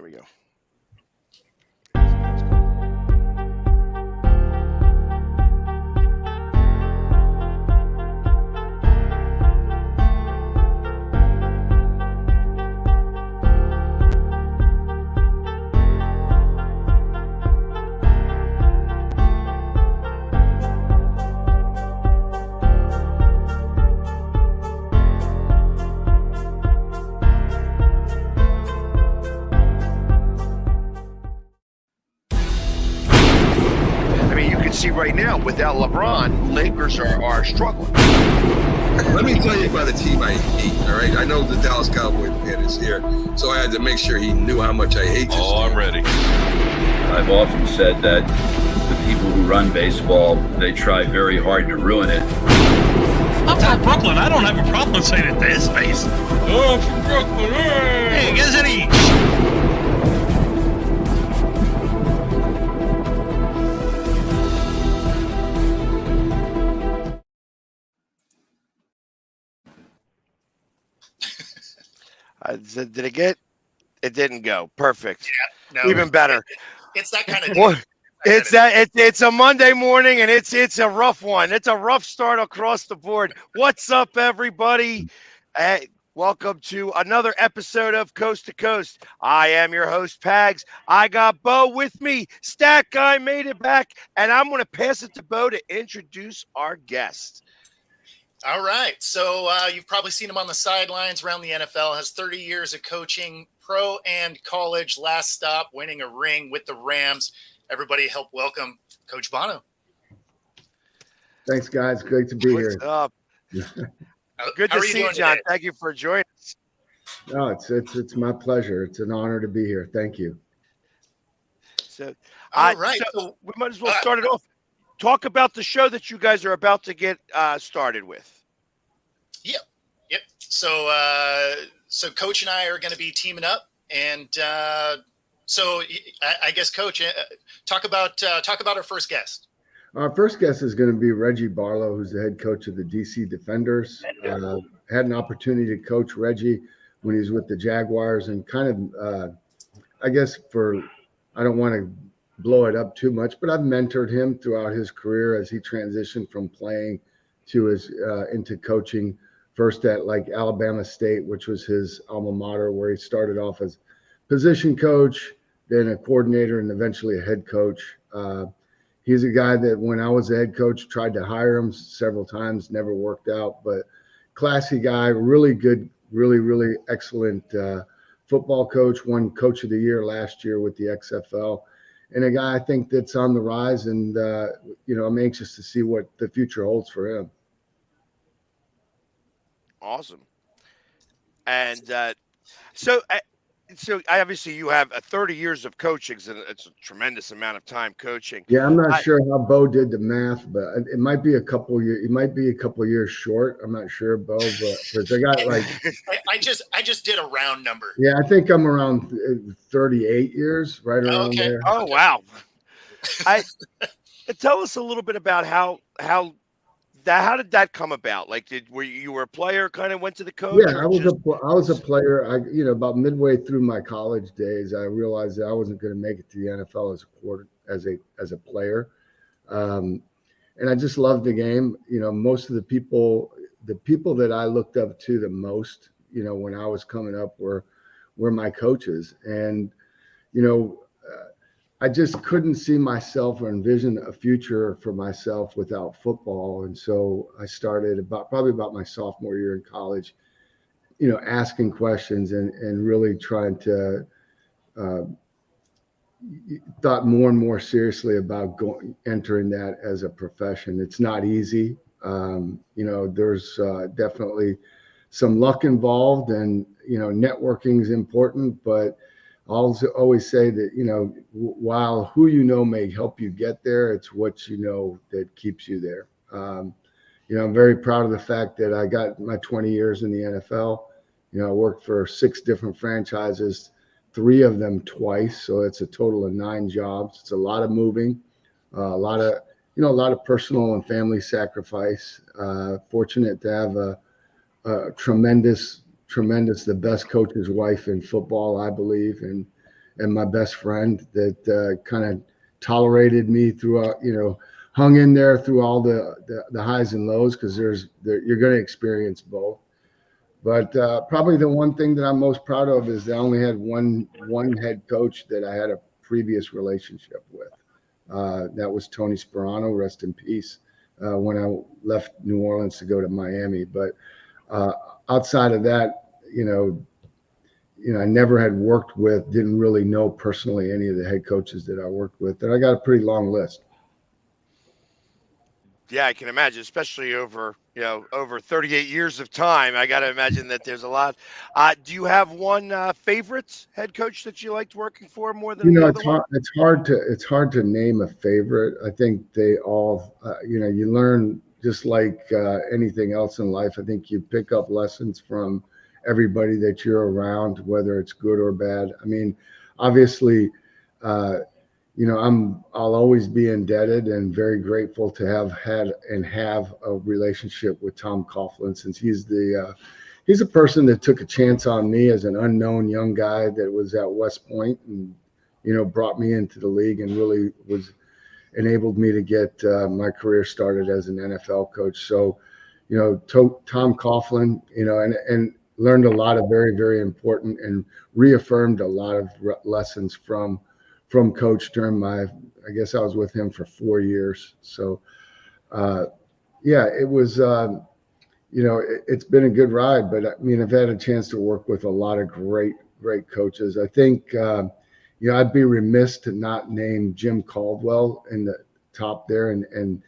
we go. See right now, without LeBron, Lakers are struggling. Let me tell you about a team I hate, all right? I know the Dallas Cowboys fan is here, so I had to make sure he knew how much I hate this team. I'm ready. I've often said that the people who run baseball, they try very hard to ruin it. I'm from Brooklyn. I don't have a problem saying it to his face. Oh, from Brooklyn. Hey, get any... Did it get? It didn't go. Perfect. Yeah, no, even better. It's that kind of day. It's a Monday morning, and it's a rough one. It's a rough start across the board. What's up, everybody? Welcome to another episode of Coast to Coast. I am your host, Pags. I got Bo with me. StatGuy made it back, and I'm going to pass it to Bo to introduce our guest. All right. So you've probably seen him on the sidelines around the NFL, has 30 years of coaching, pro and college, last stop, winning a ring with the Rams. Everybody help welcome Coach Bono. Thanks, guys. Great to be here. What's up? Good to see you, John. Today? Thank you for joining us. No, it's my pleasure. It's an honor to be here. Thank you. So, all right. So we might as well start it off. Talk about the show that you guys are about to get started with. Yep. So Coach and I are going to be teaming up, and so I guess Coach, talk about our first guest. Our first guest is going to be Reggie Barlow, who's the head coach of the DC Defenders. Had an opportunity to coach Reggie when he was with the Jaguars, and kind of, I guess I don't want to blow it up too much, but I've mentored him throughout his career as he transitioned from playing to into coaching, first at like Alabama State, which was his alma mater, where he started off as position coach, then a coordinator, and eventually a head coach. He's a guy that when I was a head coach, tried to hire him several times, never worked out, but classy guy, really good, really excellent football coach, won Coach of the Year last year with the XFL. And a guy I think that's on the rise, and I'm anxious to see what the future holds for him. Awesome. And so obviously you have 30 years of coaching, and it's a tremendous amount of time coaching. Yeah, I'm not sure how Bo did the math, but it might be a couple years. It might be a couple of years short. I'm not sure, Bo, but because I got like I just did a round number. Yeah, I think I'm around 38 years, right around there. Oh, wow. Tell us a little bit about how did that come about? Like, were you a player, kind of went to the coach? Yeah, I was a player. About midway through my college days, I realized that I wasn't going to make it to the NFL as a player, and I just loved the game. Most of the people that I looked up to the most, when I was coming up, were my coaches, and I just couldn't see myself or envision a future for myself without football. And so I started probably about my sophomore year in college, asking questions and really trying to thought more and more seriously about entering that as a profession. It's not easy. There's definitely some luck involved, and, networking is important, but I'll always say that, while who may help you get there, it's what that keeps you there. I'm very proud of the fact that I got my 20 years in the NFL. I worked for 6 different franchises, 3 of them twice. So it's a total of 9 jobs. It's a lot of moving, a lot of personal and family sacrifice. Fortunate to have a tremendous, the best coach's wife in football, I believe. And and my best friend that kind of tolerated me throughout, hung in there through all the highs and lows, because you're going to experience both. But probably the one thing that I'm most proud of is that I only had one head coach that I had a previous relationship with. That was Tony Sperano, rest in peace, when I left New Orleans to go to Miami. But outside of that, I never had worked with, didn't really know personally any of the head coaches that I worked with. And I got a pretty long list. Yeah, I can imagine, especially over 38 years of time. I got to imagine that there's a lot. Do you have one favorite head coach that you liked working for more than the other one? It's hard to name a favorite. I think they all, you learn just like anything else in life. I think you pick up lessons from everybody that you're around, whether it's good or bad. I mean, obviously, I'll always be indebted and very grateful to have had and have a relationship with Tom Coughlin, since he's a person that took a chance on me as an unknown young guy that was at West Point, and brought me into the league and really enabled me to get my career started as an NFL coach. So, Tom Coughlin, and learned a lot of very, very important, and reaffirmed a lot of lessons from Coach during I guess I was with him for 4 years. So, it was, it's been a good ride, but I mean, I've had a chance to work with a lot of great coaches. I think, I'd be remiss to not name Jim Caldwell in the top there. And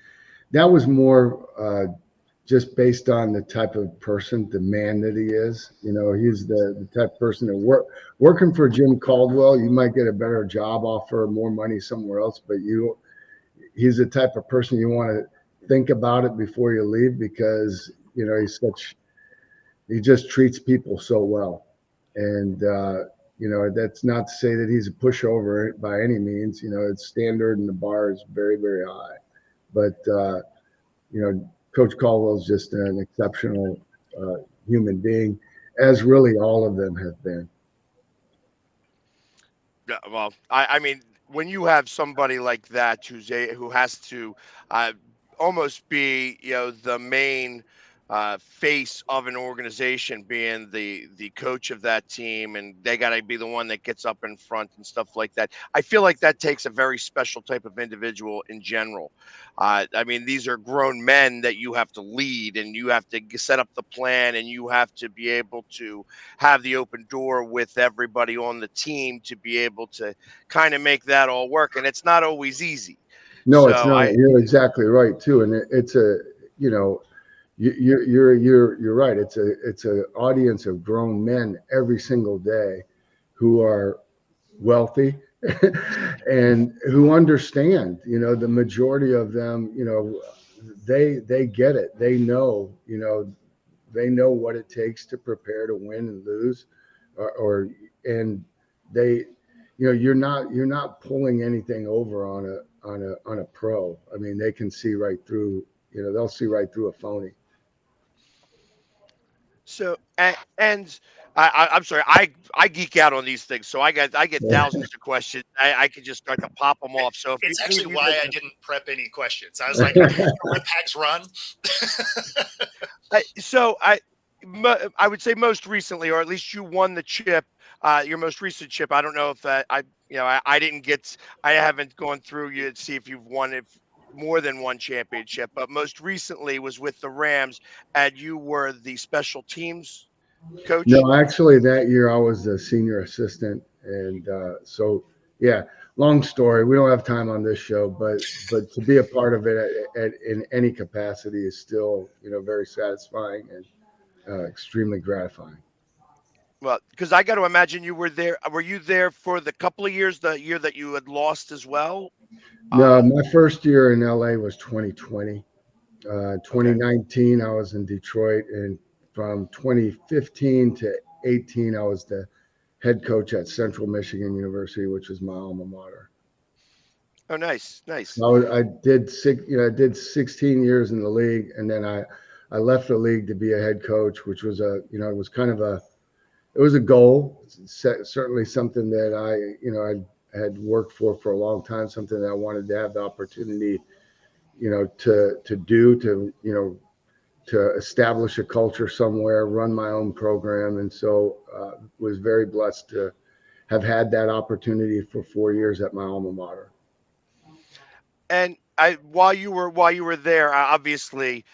that was more just based on the type of person, the man that he is. He's the type of person that working for Jim Caldwell, you might get a better job offer, more money somewhere else, but he's the type of person you want to think about it before you leave, because, he just treats people so well. And, that's not to say that he's a pushover by any means. It's standard and the bar is very, very high. But, Coach Caldwell's just an exceptional human being, as really all of them have been. Yeah, well, I mean, when you have somebody like that who has to almost be, the main face of an organization, being the coach of that team, and they got to be the one that gets up in front and stuff like that. I feel like that takes a very special type of individual in general. I mean, these are grown men that you have to lead, and you have to set up the plan, and you have to be able to have the open door with everybody on the team to be able to kind of make that all work. And it's not always easy. No, it's not. You're exactly right too. And it's a, you're right. It's a audience of grown men every single day who are wealthy and who understand. The majority of them, they get it. They know, they know what it takes to prepare to win and lose, and they, you're not pulling anything over on a pro. I mean, they can see right through. They'll see right through a phony. So, and I'm sorry, I geek out on these things, so I get thousands of questions. I could just start to pop them off. So it's actually why I didn't prep any questions. I was like, let Hags run. I would say most recently, or at least you won the chip, your most recent chip. I don't know if I haven't gone through you to see if you've won more than one championship, but most recently was with the Rams, and you were the special teams coach. No, actually that year I was the senior assistant. And so, yeah, long story. We don't have time on this show, but to be a part of it in any capacity is still, very satisfying and extremely gratifying. Well, because I got to imagine you were there. Were you there for the couple of years, the year that you had lost as well? No, my first year in LA was 2020. 2019, I was in Detroit, and from 2015 to 18, I was the head coach at Central Michigan University, which was my alma mater. Oh, nice. I did 16 years in the league, and then I left the league to be a head coach, which was it was kind of was a goal, certainly something that I had worked for a long time, something that I wanted to have the opportunity, to establish a culture somewhere, run my own program. And so was very blessed to have had that opportunity for 4 years at my alma mater. And while you were there, obviously,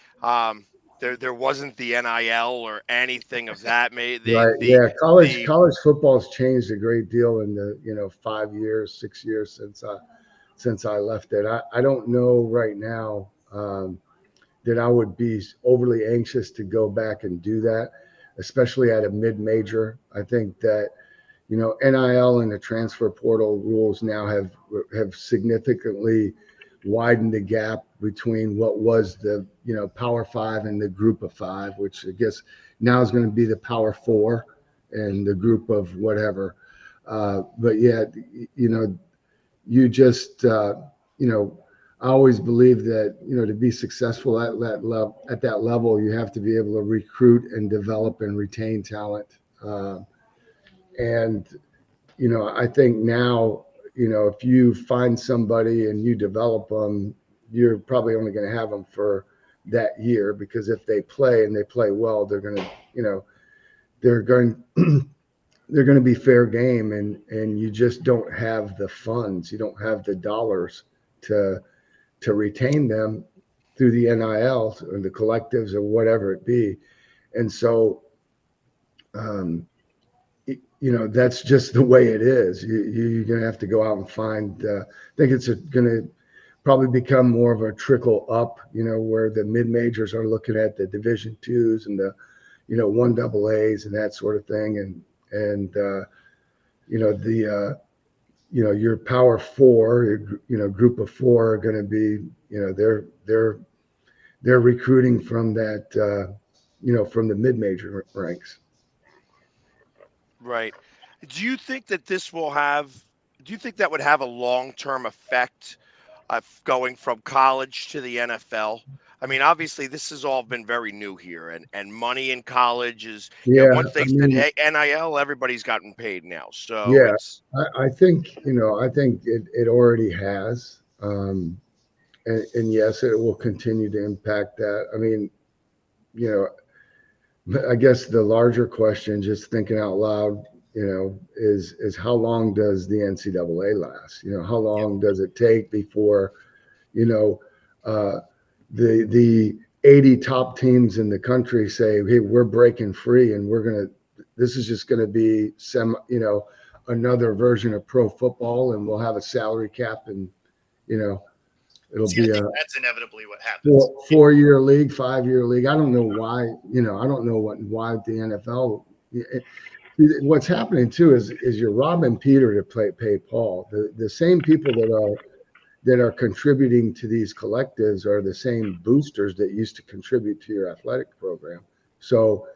there wasn't the NIL or anything of that. Right. Yeah. College football has changed a great deal in the 5 years, 6 years since I left it. I don't know right now that I would be overly anxious to go back and do that, especially at a mid-major. I think that NIL and the transfer portal rules now have significantly widened the gap between what was the Power Five and the Group of Five, which I guess now is going to be the Power Four and the group of whatever. But yeah, you just I always believe that to be successful at that level, you have to be able to recruit and develop and retain talent. And I think now, if you find somebody and you develop them, you're probably only going to have them for that year, because if they play and they play well, they're going to, they're going to be fair game, and you just don't have the funds, you don't have the dollars to retain them through the NIL or the collectives or whatever it be. And so, that's just the way it is. You're going to have to go out and find, I think it's going to probably become more of a trickle up, where the mid-majors are looking at the Division IIs and the, 1AAs and that sort of thing. And your Power Four, Group of Four are going to be, they're recruiting from that, from the mid-major ranks. Right. Do you think that that would have a long-term effect of going from college to the NFL? I mean, obviously, this has all been very new here, and money in college is, once they said, hey, NIL, everybody's gotten paid now. So yeah, I think, it already has. And yes, it will continue to impact that. I mean, I guess the larger question, just thinking out loud, is how long does the NCAA last? How long does it take before, the 80 top teams in the country say, hey, we're breaking free, and this is just going to be another version of pro football, and we'll have a salary cap, and, it'll be that's inevitably what happens. 4-year league, 5-year league. I don't know why, I don't know why the NFL. What's happening too is you're robbing Peter to pay Paul. The same people that are contributing to these collectives are the same boosters that used to contribute to your athletic program. So,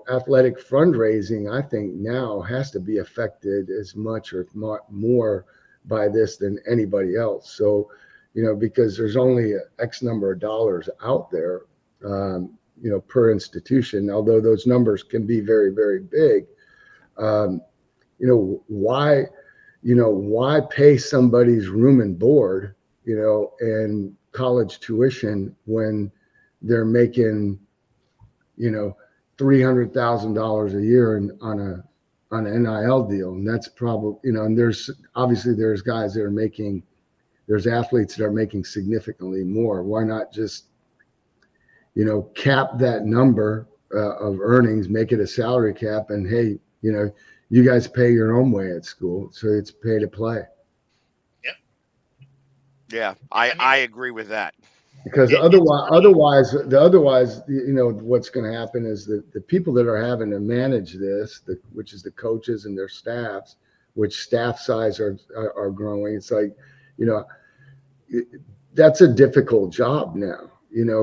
athletic fundraising, I think now has to be affected as much or more by this than anybody else. So, because there's only X number of dollars out there, per institution, although those numbers can be very, very big. Why pay somebody's room and board, and college tuition when they're making, $300,000 a year on an NIL deal? And that's probably, and there's guys that are making, there's athletes that are making significantly more. Why not just, cap that number of earnings, make it a salary cap, and hey, you guys pay your own way at school, so it's pay to play. Yep. Yeah, I agree with that. Because otherwise, what's going to happen is that the people that are having to manage this, which is the coaches and their staffs, which staff size are growing. It's like, that's a difficult job now.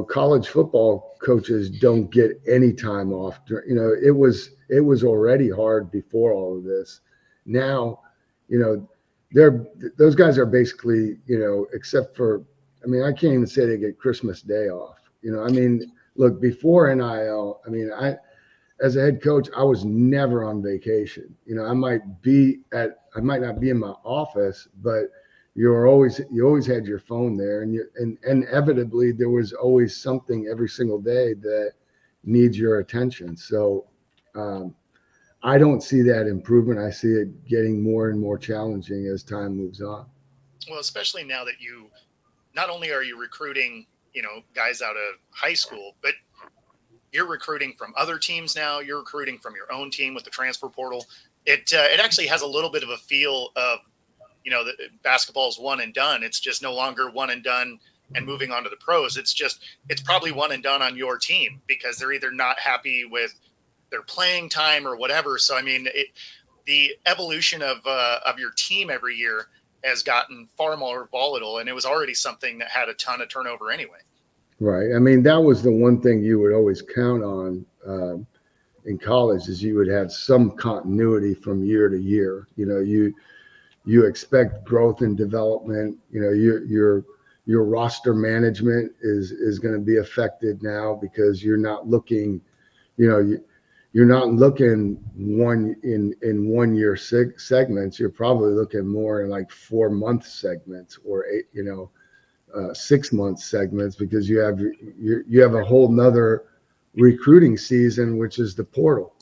College football coaches don't get any time off. It was already hard before all of this. Now, those guys are basically, except for, I can't even say they get Christmas Day off. Look, before NIL, as a head coach, I was never on vacation. You know, I might not be in my office, but you always had your phone there, and inevitably there was always something every single day that needs your attention. So I don't see that improvement. I see it getting more and more challenging as time moves on. Well, especially now that you not only are you recruiting, guys out of high school, but you're recruiting from other teams now. You're recruiting from your own team with the transfer portal. It actually has a little bit of a feel of, the basketball's one and done. It's just no longer one and done and moving on to the pros. It's probably one and done on your team because they're either not happy with their playing time or whatever. So, I mean, the evolution of your team every year has gotten far more volatile, and it was already something that had a ton of turnover anyway. Right. I mean, that was the one thing you would always count on in college is you would have some continuity from year to year. You expect growth and development. Your roster management is going to be affected now because you're not looking, you're not looking in 1 year segments. You're probably looking more in like 4 month segments or 6 month segments because you have a whole nother recruiting season, which is the portal.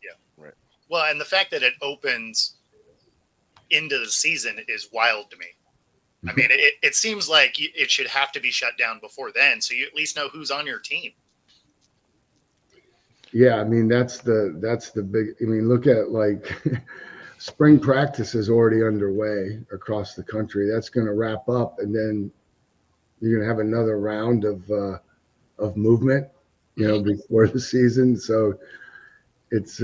Yeah. Right. Well, and the fact that it opens into the season is wild to me. I mean, it seems like it should have to be shut down before then, so you at least know who's on your team. Yeah, I mean that's the big. I mean, look at like spring practice is already underway across the country. That's going to wrap up, and then you're going to have another round of movement, before the season. So it's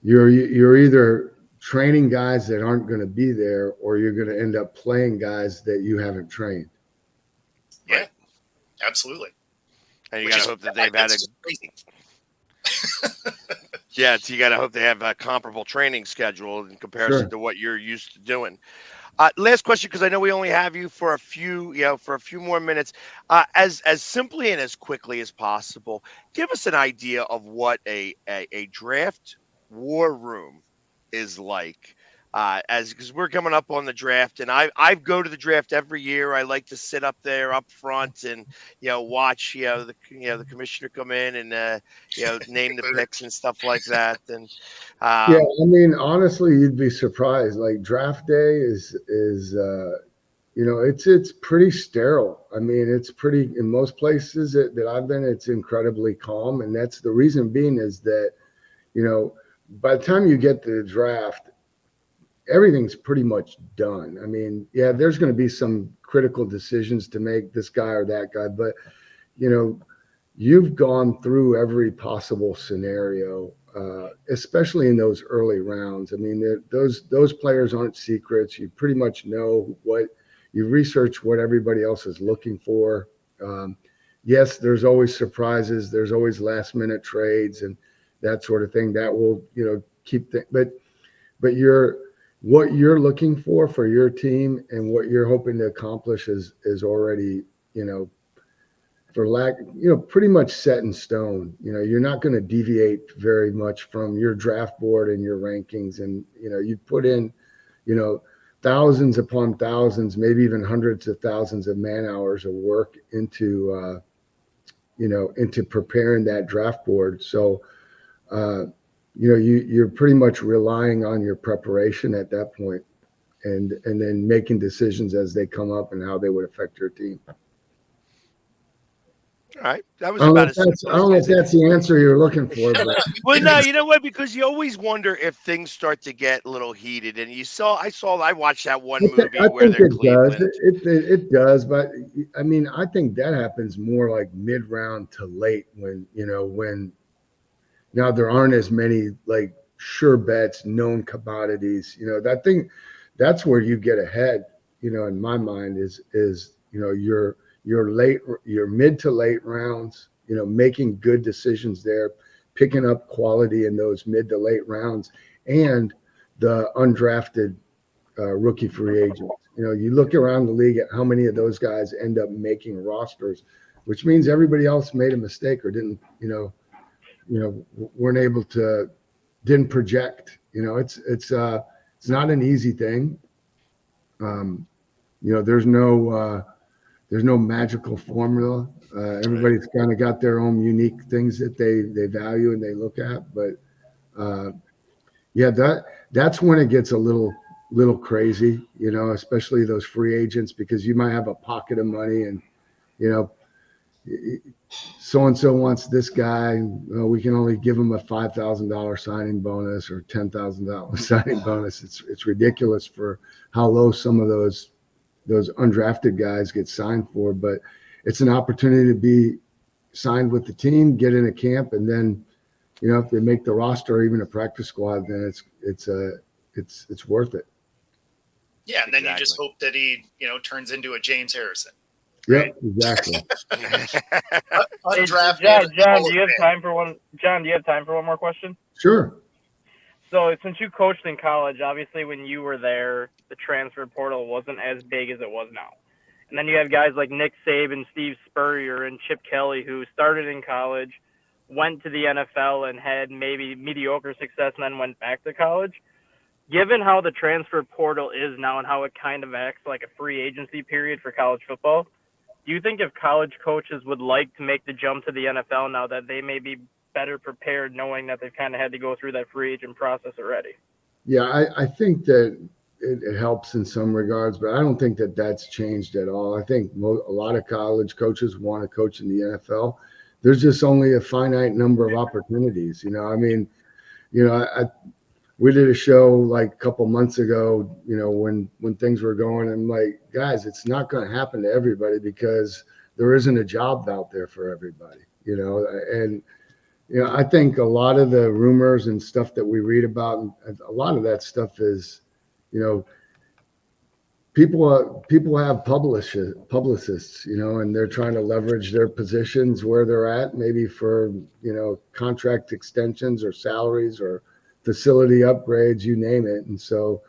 you're either training guys that aren't going to be there, or you're going to end up playing guys that you haven't trained. Yeah, absolutely. And you got to hope that they've had yeah, so you got to hope they have a comparable training schedule in comparison to what you're used to doing. Last question, because I know we only have you for a few more minutes. As simply and as quickly as possible, give us an idea of what a draft war room is like. Because we're coming up on the draft, and I go to the draft every year. I like to sit up there up front and watch the commissioner come in and name the picks and stuff like that. And yeah, I mean, honestly, you'd be surprised. Like draft day is it's pretty sterile. I mean, it's pretty in most places that I've been. It's incredibly calm, and that's the reason being is that by the time you get to the draft, everything's pretty much done. I mean, yeah, there's going to be some critical decisions to make, this guy or that guy, but you've gone through every possible scenario, especially in those early rounds. I mean, those players aren't secrets. You pretty much know you research what everybody else is looking for. Yes, there's always surprises. There's always last minute trades and that sort of thing that will, keep things, but what you're looking for your team and what you're hoping to accomplish is already, pretty much set in stone. You're not going to deviate very much from your draft board and your rankings. And, you put in, thousands upon thousands, maybe even hundreds of thousands of man hours of work into preparing that draft board. So, you're pretty much relying on your preparation at that point and then making decisions as they come up and how they would affect your team. All right. That was I don't know if that's the answer you're looking for. But. Well, no, you know what? Because you always wonder if things start to get a little heated. And I watched that one movie where they're Cleveland. It does. But I mean, I think that happens more like mid-round to late when now there aren't as many like sure bets, known commodities. That's where you get ahead. In my mind is your mid to late rounds. Making good decisions there, picking up quality in those mid to late rounds, and the undrafted rookie free agents. You look around the league at how many of those guys end up making rosters, which means everybody else made a mistake or didn't weren't able to, didn't project. It's not an easy thing. There's no magical formula. Everybody's kind of got their own unique things that they value and they look at. But that's when it gets a little crazy, especially those free agents, because you might have a pocket of money and so-and-so wants this guy. We can only give him a $5,000 signing bonus or $10,000 signing bonus. It's ridiculous for how low some of those undrafted guys get signed for, but it's an opportunity to be signed with the team, get in a camp, and then, if they make the roster or even a practice squad, then it's worth it. Yeah, and then you just hope that he, turns into a James Harrison. Yep, exactly. Undrafted. John, do you have time for one? John, do you have time for one more question? Sure. So, since you coached in college, obviously when you were there, the transfer portal wasn't as big as it was now. And then you have guys like Nick Saban, Steve Spurrier, and Chip Kelly, who started in college, went to the NFL, and had maybe mediocre success, and then went back to college. Given how the transfer portal is now and how it kind of acts like a free agency period for college football, do you think if college coaches would like to make the jump to the NFL now that they may be better prepared, knowing that they've kind of had to go through that free agent process already? Yeah, I think that it helps in some regards, but I don't think that that's changed at all. I think a lot of college coaches want to coach in the NFL. There's just only a finite number of opportunities. We did a show like a couple months ago, when things were going, and like, guys, it's not going to happen to everybody because there isn't a job out there for everybody, and I think a lot of the rumors and stuff that we read about, a lot of that stuff is, people have publicists, and they're trying to leverage their positions where they're at, maybe for, contract extensions or salaries or facility upgrades, you name it. And so,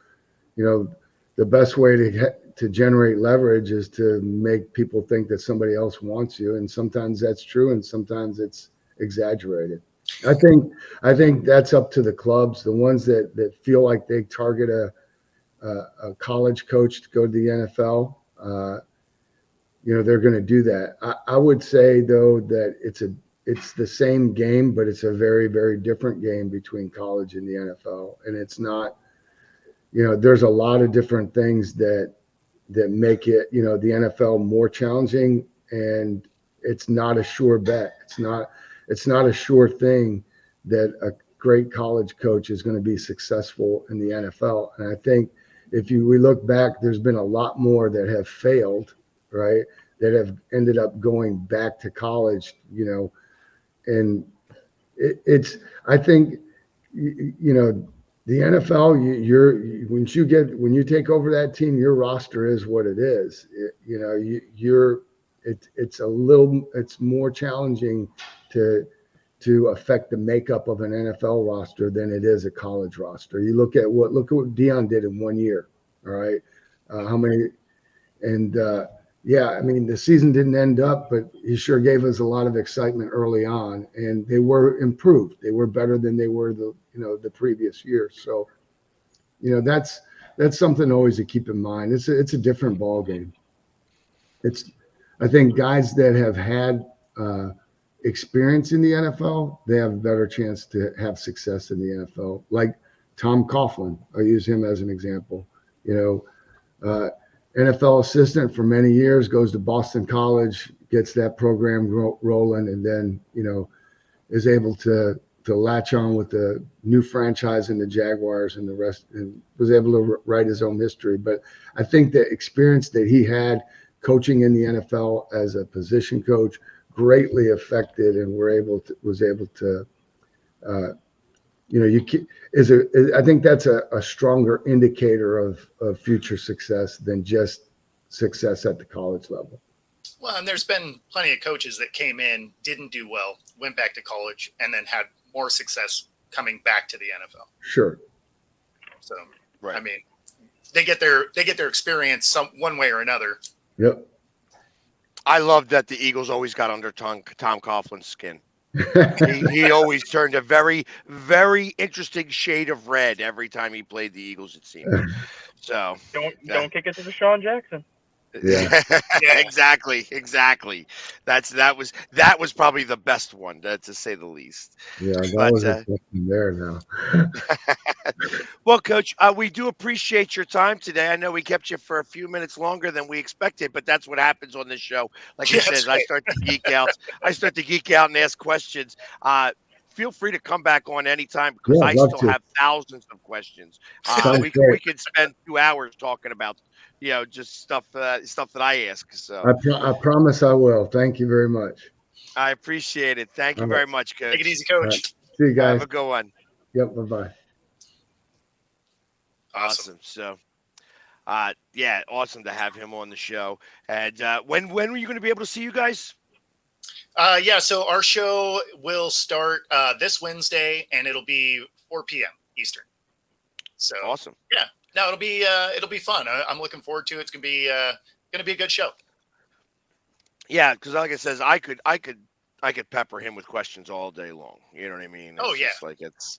the best way to generate leverage is to make people think that somebody else wants you. And sometimes that's true, and sometimes it's exaggerated. I think that's up to the clubs, the ones that feel like they target a college coach to go to the NFL. They're going to do that. I would say though that it's the same game, but it's a very, very different game between college and the NFL. And it's not, there's a lot of different things that make it, the NFL more challenging, and it's not a sure bet. It's not a sure thing that a great college coach is going to be successful in the NFL. And I think we look back, there's been a lot more that have failed, right? That have ended up going back to college, and I think, the NFL, when you take over that team, your roster is what it is. It's more challenging to affect the makeup of an NFL roster than it is a college roster. You look at what Deion did in 1 year. All right. How many, and the season didn't end up, but he sure gave us a lot of excitement early on, and they were improved. They were better than they were the previous year. So, that's something always to keep in mind. It's a different ball game. I think guys that have had experience in the NFL, they have a better chance to have success in the NFL. Like Tom Coughlin, I'll use him as an example. NFL assistant for many years, goes to Boston College, gets that program rolling, and then, is able to latch on with the new franchise in the Jaguars and the rest, and was able to write his own history. But I think the experience that he had coaching in the NFL as a position coach greatly affected, and was able to, I think that's a stronger indicator of future success than just success at the college level. Well, and there's been plenty of coaches that came in, didn't do well, went back to college, and then had more success coming back to the NFL. Sure. So, right. I mean, they get their experience one way or another. Yep. I love that the Eagles always got under Tom Coughlin's skin. He always turned a very, very interesting shade of red every time he played the Eagles, it seemed. So, Don't kick it to Deshaun Jackson. Yeah. Yeah. exactly. That was probably the best one, to say the least. Yeah, that But was a question there now. well, Coach, we do appreciate your time today. I know we kept you for a few minutes longer than we expected, but that's what happens on this show. Like I Yeah, said, that's I right. start to geek out. I start to geek out and ask questions. Feel free to come back on anytime because Yeah, I I'd love still to. have thousands of questions. Sounds We great. could spend 2 hours talking about just stuff that I ask. So I promise I will. Thank you very much. I appreciate it. Thank you All right. very much, Take it Coach. easy, All right. Coach. See you guys. Have a good one. Yep. Bye-bye. Awesome. So, yeah, awesome to have him on the show. And when were you going to be able to see you guys? Yeah, so our show will start this Wednesday, and it'll be 4 p.m. Eastern. So Awesome. yeah, no, it'll be fun. I'm looking forward to it. It's gonna be a good show. Yeah, because like I says, I could pepper him with questions all day long. You know what I mean? Oh, yeah. Just like it's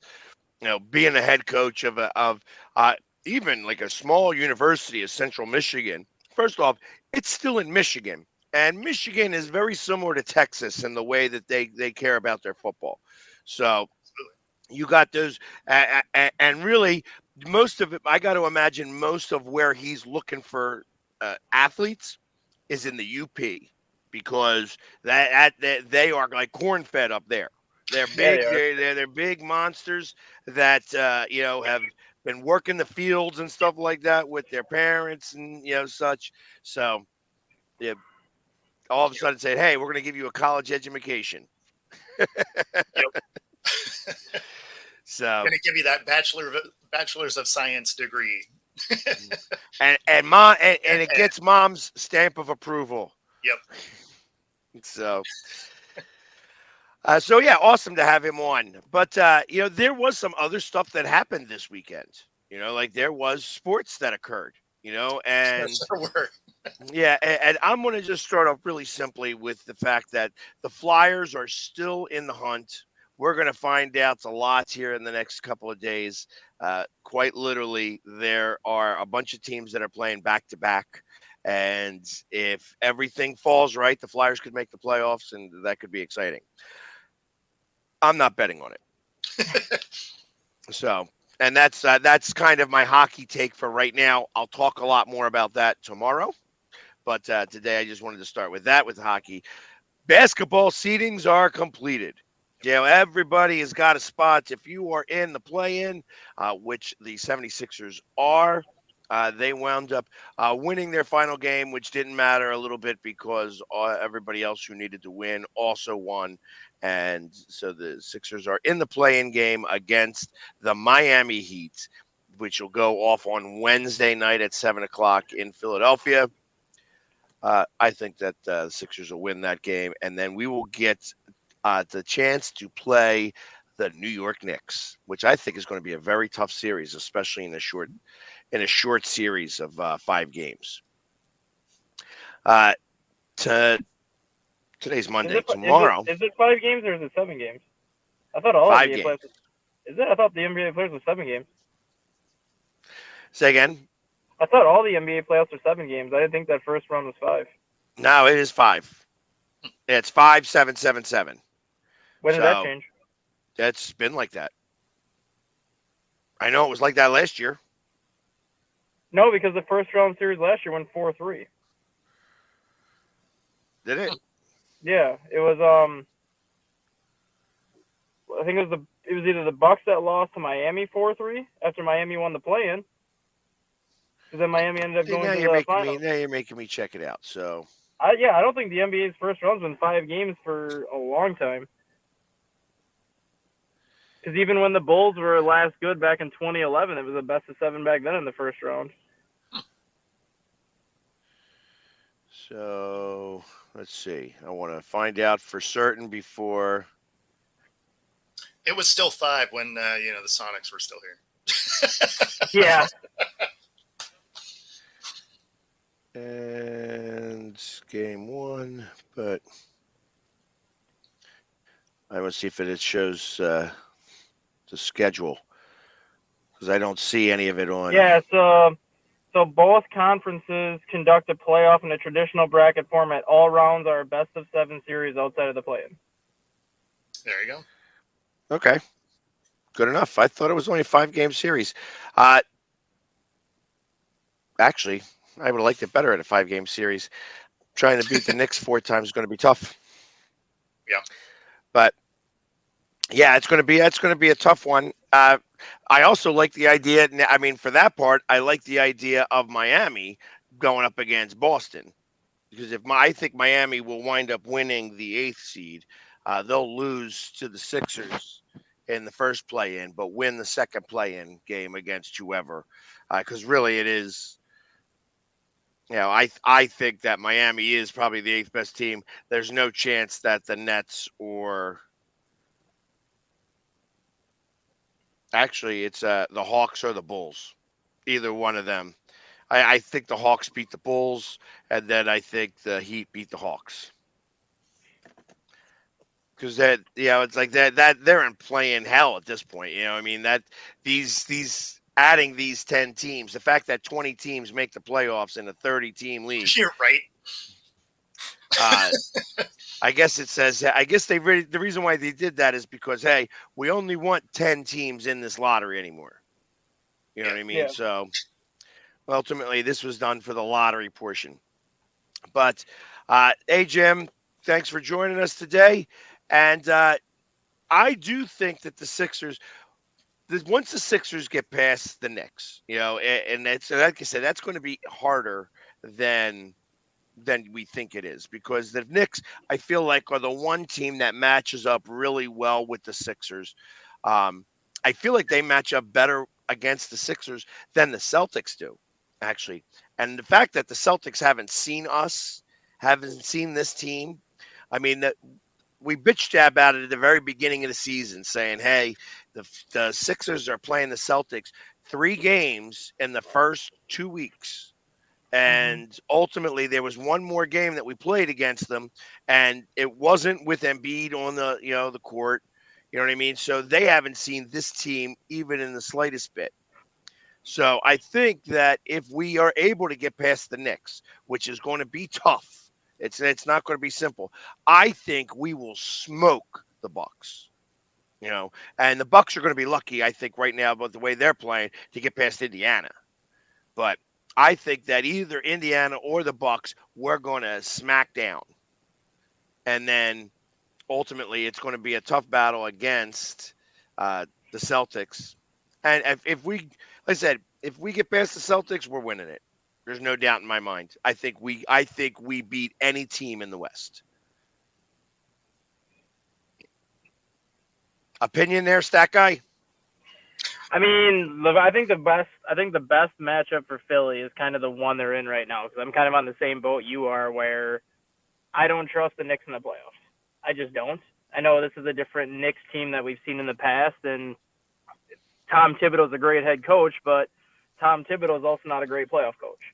being a head coach of even like a small university of Central Michigan. First off, it's still in Michigan, and Michigan is very similar to Texas in the way that they care about their football. So you got those, and really most of it. I got to imagine most of where he's looking for athletes is in the UP because that they are like corn fed up there. They're big. they are. They're big monsters that have been working the fields and stuff like that with their parents and such. So yeah, all of a sudden say, hey, we're going to give you a college education. Yep. So Gonna give you that bachelor's of science degree. and it gets mom's stamp of approval. Yep. So so yeah, awesome to have him on. But there was some other stuff that happened this weekend. Like there was sports that occurred. And Sure were. yeah, and I'm going to just start off really simply with the fact that the Flyers are still in the hunt. We're going to find out a lot here in the next couple of days. Quite literally, there are a bunch of teams that are playing back to back. And if everything falls right, the Flyers could make the playoffs, and that could be exciting. I'm not betting on it. So, and that's kind of my hockey take for right now. I'll talk a lot more about that tomorrow. But today I just wanted to start with that with hockey. Basketball seedings are completed. Everybody has got a spot. If you are in the play-in, which the 76ers are, they wound up winning their final game, which didn't matter a little bit because everybody else who needed to win also won. And so the Sixers are in the play-in game against the Miami Heat, which will go off on Wednesday night at 7 o'clock in Philadelphia. I think that the Sixers will win that game, and then we will get the chance to play the New York Knicks, which I think is going to be a very tough series, especially in a short series of 5 games. Today's Monday. Tomorrow, Is it 5 games or is it 7 games? I thought all 5 NBA games. players. Is it? I thought the NBA players were 7 games. Say again. I thought all the NBA playoffs are 7 games. I didn't think that first round was 5. No, it is 5. It's 5, 7, 7, 7. When did that change? It's been like that. I know it was like that last year. No, because the first round series last year went 4-3. Did it? Yeah, it was. I think it was either the Bucks that lost to Miami 4-3 after Miami won the play-in, because then Miami ended up going to the finals. Now you're making me check it out. So I don't think the NBA's first round's been 5 games for a long time. Because even when the Bulls were last good back in 2011, it was a best of 7 back then in the first round. So let's see. I want to find out for certain before. It was still 5 when the Sonics were still here. Yeah. And game 1, but I want to see if it shows the schedule because I don't see any of it on. Yeah, so both conferences conduct a playoff in a traditional bracket format. All rounds are a best of 7 series outside of the play-in. There you go. Okay, good enough. I thought it was only a 5-game series. Actually, I would have liked it better at a 5-game series. Trying to beat the Knicks 4 times is going to be tough. Yeah. But yeah, it's going to be a tough one. I also like the idea. I mean, for that part, I like the idea of Miami going up against Boston because I think Miami will wind up winning the 8th seed. They'll lose to the Sixers in the first play-in, but win the second play-in game against whoever. Because really, it is. I think that Miami is probably the 8th best team. There's no chance that the Nets or actually it's the Hawks or the Bulls, either one of them. I think the Hawks beat the Bulls, and then I think the Heat beat the Hawks. Because it's like that they're in playing hell at this point. I mean that these adding these 10 teams, the fact that 20 teams make the playoffs in a 30-team league. You're right. I guess it says. I guess the reason why they did that is because hey, we only want 10 teams in this lottery anymore. You know what I mean? Yeah. So ultimately, this was done for the lottery portion. But hey, Jim, thanks for joining us today. And I do think that the Sixers, once the Sixers get past the Knicks, and that's like I said, that's going to be harder than we think it is because the Knicks, I feel like, are the one team that matches up really well with the Sixers. I feel like they match up better against the Sixers than the Celtics do, actually. And the fact that the Celtics haven't seen this team, I mean, that we bitch jab about it at the very beginning of the season, saying, "Hey, the Sixers are playing the Celtics 3 games in the first 2 weeks." And ultimately, there was one more game that we played against them, and it wasn't with Embiid on the court. You know what I mean? So they haven't seen this team even in the slightest bit. So I think that if we are able to get past the Knicks, which is going to be tough, it's not going to be simple. I think we will smoke the Bucks. And the Bucks are going to be lucky, I think, right now about the way they're playing to get past Indiana. But I think that either Indiana or the Bucks, we're going to smack down. And then ultimately it's going to be a tough battle against the Celtics. And if we, like I said, if we get past the Celtics, we're winning it. There's no doubt in my mind. I think we beat any team in the West. Opinion there, Stat Guy? I mean, I think the best matchup for Philly is kind of the one they're in right now because I'm kind of on the same boat you are, where I don't trust the Knicks in the playoffs. I just don't. I know this is a different Knicks team that we've seen in the past, and Tom Thibodeau's a great head coach, but Tom Thibodeau is also not a great playoff coach.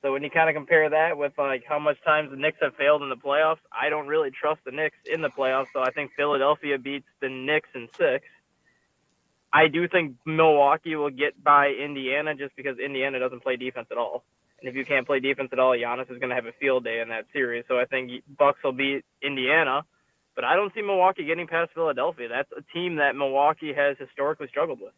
So when you kind of compare that with like how much times the Knicks have failed in the playoffs, I don't really trust the Knicks in the playoffs. So I think Philadelphia beats the Knicks in 6. I do think Milwaukee will get by Indiana just because Indiana doesn't play defense at all. And if you can't play defense at all, Giannis is going to have a field day in that series. So I think Bucks will beat Indiana. But I don't see Milwaukee getting past Philadelphia. That's a team that Milwaukee has historically struggled with.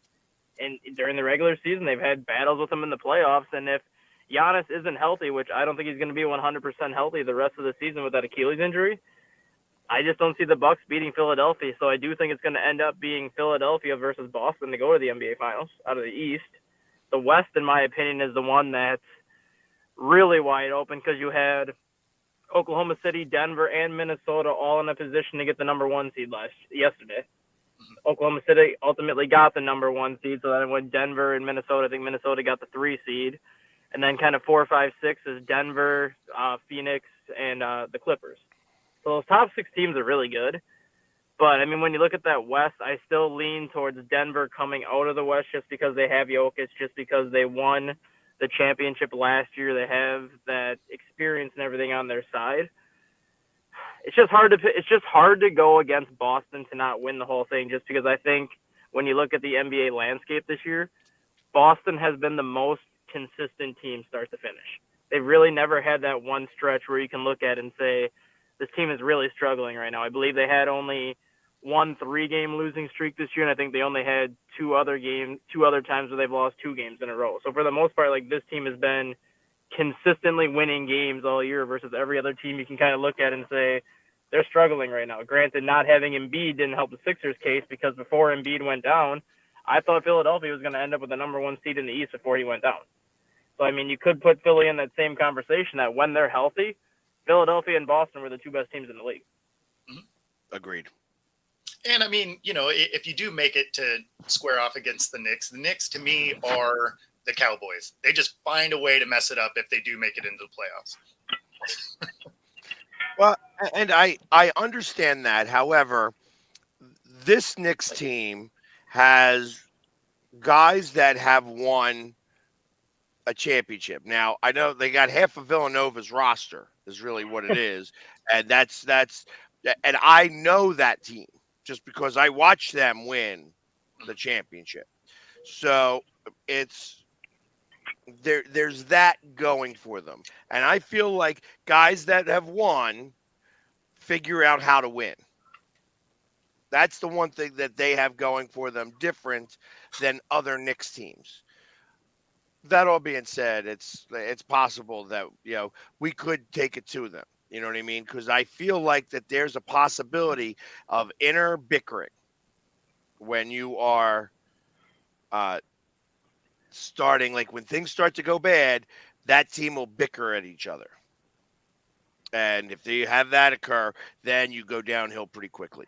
And during the regular season, they've had battles with them in the playoffs. And if Giannis isn't healthy, which I don't think he's going to be 100% healthy the rest of the season with that Achilles injury, I just don't see the Bucks beating Philadelphia. So I do think it's going to end up being Philadelphia versus Boston to go to the NBA Finals out of the East. The West, in my opinion, is the one that's really wide open because you had Oklahoma City, Denver, and Minnesota all in a position to get the number 1 seed yesterday. Oklahoma City ultimately got the number 1 seed, so then it went Denver and Minnesota. I think Minnesota got the 3 seed. And then kind of 4, 5, 6 is Denver, Phoenix, and the Clippers. So those top 6 teams are really good. But, I mean, when you look at that West, I still lean towards Denver coming out of the West just because they have Jokic, just because they won the championship last year. They have that experience and everything on their side. it's just hard to go against Boston to not win the whole thing, just because I think when you look at the NBA landscape this year, Boston has been the most consistent team start to finish. They've really never had that one stretch where you can look at and say, this team is really struggling right now. I believe they had only one 3-game losing streak this year, and I think they only had two other times where they've lost 2 games in a row. So for the most part, like, this team has been consistently winning games all year versus every other team you can kind of look at and say they're struggling right now. Granted, not having Embiid didn't help the Sixers case, because before Embiid went down, I thought Philadelphia was going to end up with the number 1 seed in the East before he went down. So, I mean, you could put Philly in that same conversation that when they're healthy, Philadelphia and Boston were the 2 best teams in the league. Agreed. And I mean, you know, if you do make it to square off against the Knicks to me are the Cowboys. They just find a way to mess it up if they do make it into the playoffs. Well, and I understand that. However, this Knicks team has guys that have won a championship. Now, I know they got half of Villanova's roster is really what it is. And that's and I know that team just because I watched them win the championship. So there's that going for them. And I feel like guys that have won figure out how to win. That's the one thing that they have going for them different than other Knicks teams. That all being said, it's possible that, you know, we could take it to them. You know what I mean? Because I feel like that there's a possibility of inner bickering when you are starting, like when things start to go bad, that team will bicker at each other. And if they have that occur, then you go downhill pretty quickly.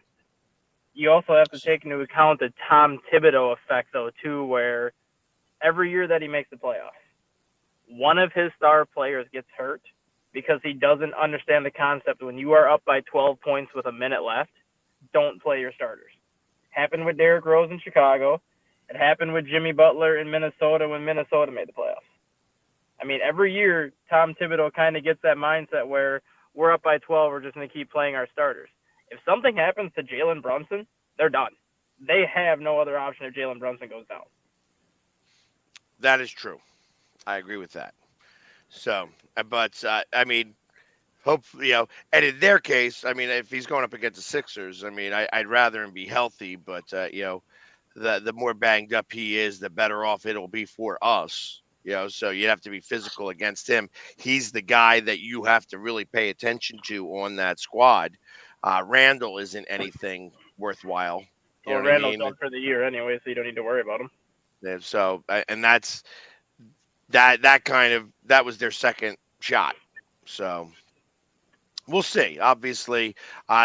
You also have to take into account the Tom Thibodeau effect, though, too, where every year that he makes the playoffs, one of his star players gets hurt because he doesn't understand the concept. When you are up by 12 points with a minute left, don't play your starters. Happened with Derrick Rose in Chicago. It happened with Jimmy Butler in Minnesota when Minnesota made the playoffs. I mean, every year, Tom Thibodeau kind of gets that mindset where we're up by 12, we're just going to keep playing our starters. If something happens to Jalen Brunson, they're done. They have no other option if Jalen Brunson goes down. That is true. I agree with that. So, but I mean, hopefully, you know, and in their case, I mean, if he's going up against the Sixers, I mean, I'd rather him be healthy, but you know, the more banged up he is, the better off it'll be for us. You know, so you have to be physical against him. He's the guy that you have to really pay attention to on that squad. Randall isn't anything worthwhile. You know Randall's what I mean? done for the year anyway, so you don't need to worry about him. And so, and that's that was their second shot. So we'll see. Obviously,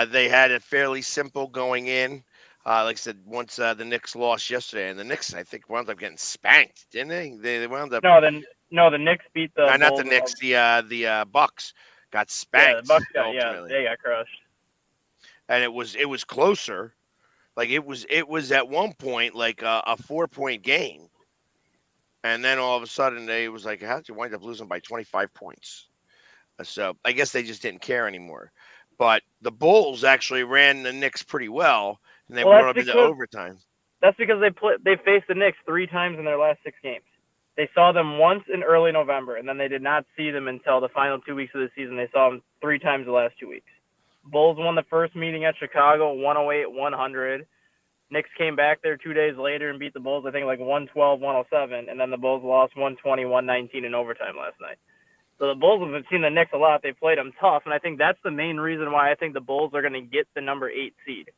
they had it fairly simple going in. Like I said, once the Knicks lost yesterday, and the Knicks, I think, wound up getting spanked, didn't they? They wound up. No, the Knicks beat the. Not the Knicks. The Bucks got spanked. Yeah, the Bucks ultimately. they got crushed. And it was closer. Like it was at one point like a 4-point game, and then all of a sudden they was like, how did you wind up losing by 25 points? So I guess they just didn't care anymore. But the Bulls actually ran the Knicks pretty well, and they brought up into overtime. That's because they faced the Knicks 3 times in their last 6 games. They saw them once in early November, and then they did not see them until the final 2 weeks of the season. They saw them 3 times the last 2 weeks. Bulls won the first meeting at Chicago, 108-100. Knicks came back there 2 days later and beat the Bulls, I think, like 112-107, and then the Bulls lost 120-119 in overtime last night. So the Bulls have seen the Knicks a lot. They played them tough, and I think that's the main reason why I think the Bulls are going to get the number 8 seed.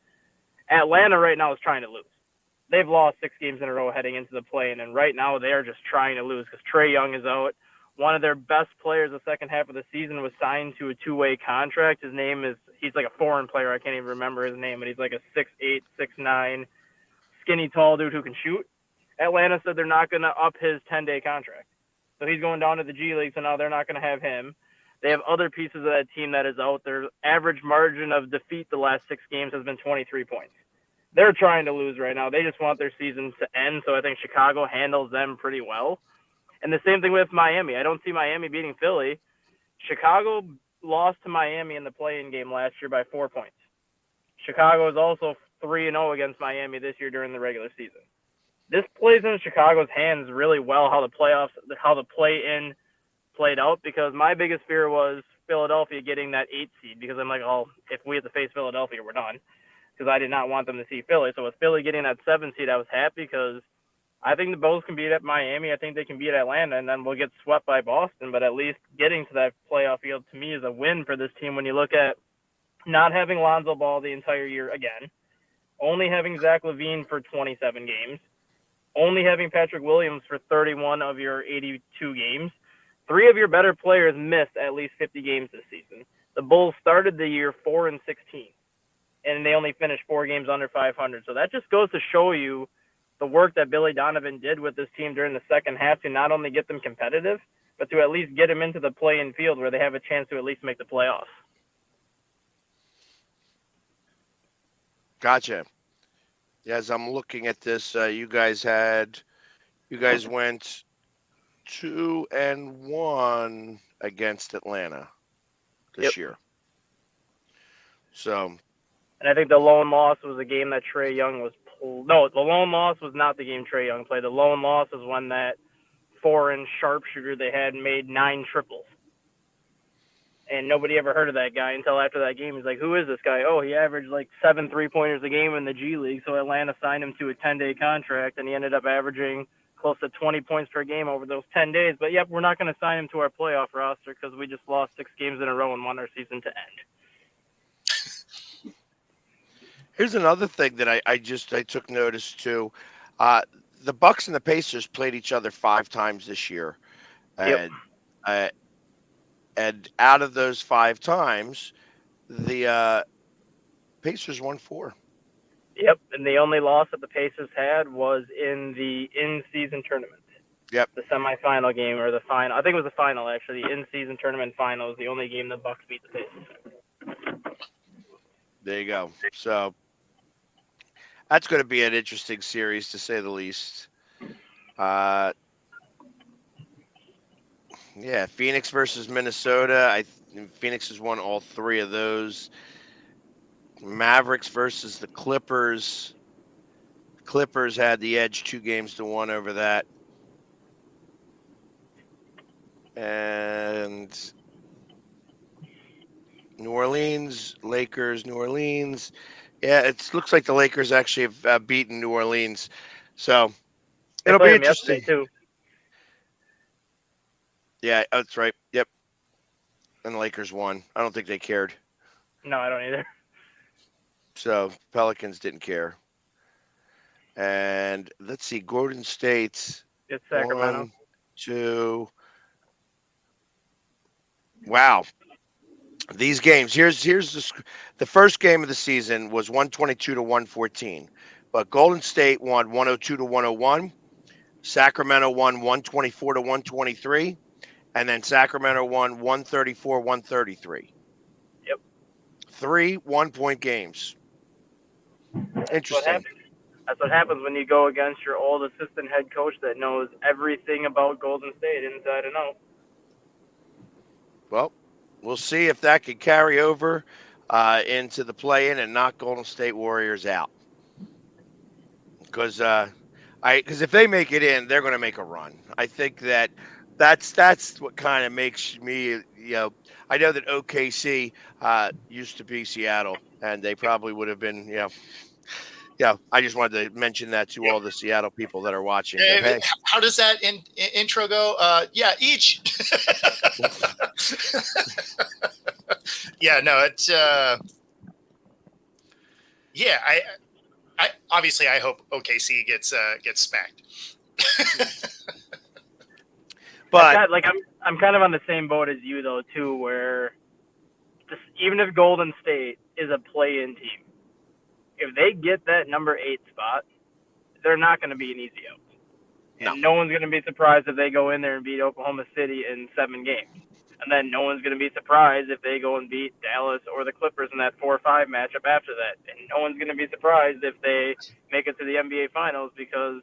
Atlanta right now is trying to lose. They've lost 6 games in a row heading into the play-in, and right now they're just trying to lose because Trae Young is out. One of their best players the second half of the season was signed to a 2-way contract. His name is, he's like a foreign player. I can't even remember his name, but he's like a 6'8", 6'9", skinny, tall dude who can shoot. Atlanta said they're not going to up his 10-day contract. So he's going down to the G League, so now they're not going to have him. They have other pieces of that team that is out. Their average margin of defeat the last 6 games has been 23 points. They're trying to lose right now. They just want their season to end, so I think Chicago handles them pretty well. And the same thing with Miami. I don't see Miami beating Philly. Chicago lost to Miami in the play-in game last year by 4 points. Chicago is also 3-0 against Miami this year during the regular season. This plays in Chicago's hands really well how the play-in played out, because my biggest fear was Philadelphia getting that 8 seed, because I'm like, oh, if we have to face Philadelphia, we're done, because I did not want them to see Philly. So with Philly getting that 7 seed, I was happy because I think the Bulls can beat at Miami. I think they can beat Atlanta, and then we'll get swept by Boston. But at least getting to that playoff field to me is a win for this team when you look at not having Lonzo Ball the entire year again, only having Zach LaVine for 27 games, only having Patrick Williams for 31 of your 82 games. 3 of your better players missed at least 50 games this season. The Bulls started the year 4-16, and they only finished 4 games under 500. So that just goes to show you the work that Billy Donovan did with this team during the second half to not only get them competitive, but to at least get them into the play-in field where they have a chance to at least make the playoffs. Gotcha. As I'm looking at this, you guys went 2-1 against Atlanta this year. So, and I think the lone loss was a game that Trae Young was no, the lone loss was not the game Trae Young played. The lone loss is when that foreign sharpshooter they had made 9 triples. And nobody ever heard of that guy until after that game. He's like, who is this guy? Oh, he averaged like 7 3-pointers a game in the G League. So Atlanta signed him to a 10-day contract, and he ended up averaging close to 20 points per game over those 10 days. But, yep, we're not going to sign him to our playoff roster because we just lost 6 games in a row and won our season to end. Here's another thing that I took notice to. The Bucks and the Pacers played each other 5 times this year. And and out of those 5 times, the Pacers won 4. Yep, and the only loss that the Pacers had was in the in-season tournament. Yep. The semifinal game, or the final. I think it was the final, actually. The in-season tournament final was the only game the Bucks beat the Pacers. There you go. So that's going to be an interesting series, to say the least. Phoenix versus Minnesota. Phoenix has won all 3 of those. Mavericks versus the Clippers. Clippers had the edge 2-1 over that. And New Orleans, Lakers, New Orleans. Yeah, it looks like the Lakers actually have beaten New Orleans. So it'll be interesting. Too. Yeah, that's right. Yep. And the Lakers won. I don't think they cared. No, I don't either. So Pelicans didn't care. And let's see, Golden State. It's Sacramento. 1, 2. Wow. These games. Here's the first game of the season was 122-114, but Golden State won 102-101. Sacramento won 124-123, and then Sacramento won 134-133. Yep. 3 1-point games. Interesting. That's what happens when you go against your old assistant head coach that knows everything about Golden State inside and out. Well, we'll see if that could carry over into the play-in and knock Golden State Warriors out. Because if they make it in, they're going to make a run. I think that's what kind of makes me, I know that OKC used to be Seattle, and they probably would have been, I just wanted to mention that to all the Seattle people that are watching. Hey. How does that intro go? Each. It's I obviously I hope OKC gets smacked. But I'm kind of on the same boat as you though too, where just even if Golden State is a play-in team, if they get that number 8 spot, they're not going to be an easy out. And no one's going to be surprised if they go in there and beat Oklahoma City in 7 games. And then no one's going to be surprised if they go and beat Dallas or the Clippers in that 4-5 matchup after that. And no one's going to be surprised if they make it to the NBA Finals, because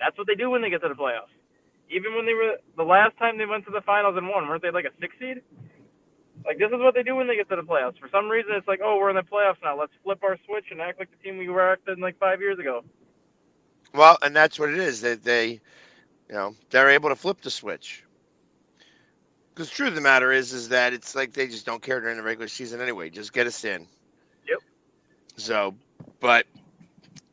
that's what they do when they get to the playoffs. Even when they were the last time they went to the finals and won, weren't they like a 6 seed? Like, this is what they do when they get to the playoffs. For some reason, it's like, oh, we're in the playoffs now. Let's flip our switch and act like the team we were acting like 5 years ago. Well, and that's what it is. That they're able to flip the switch. Because the truth of the matter is that it's like they just don't care during the regular season anyway. Just get us in. Yep. So, but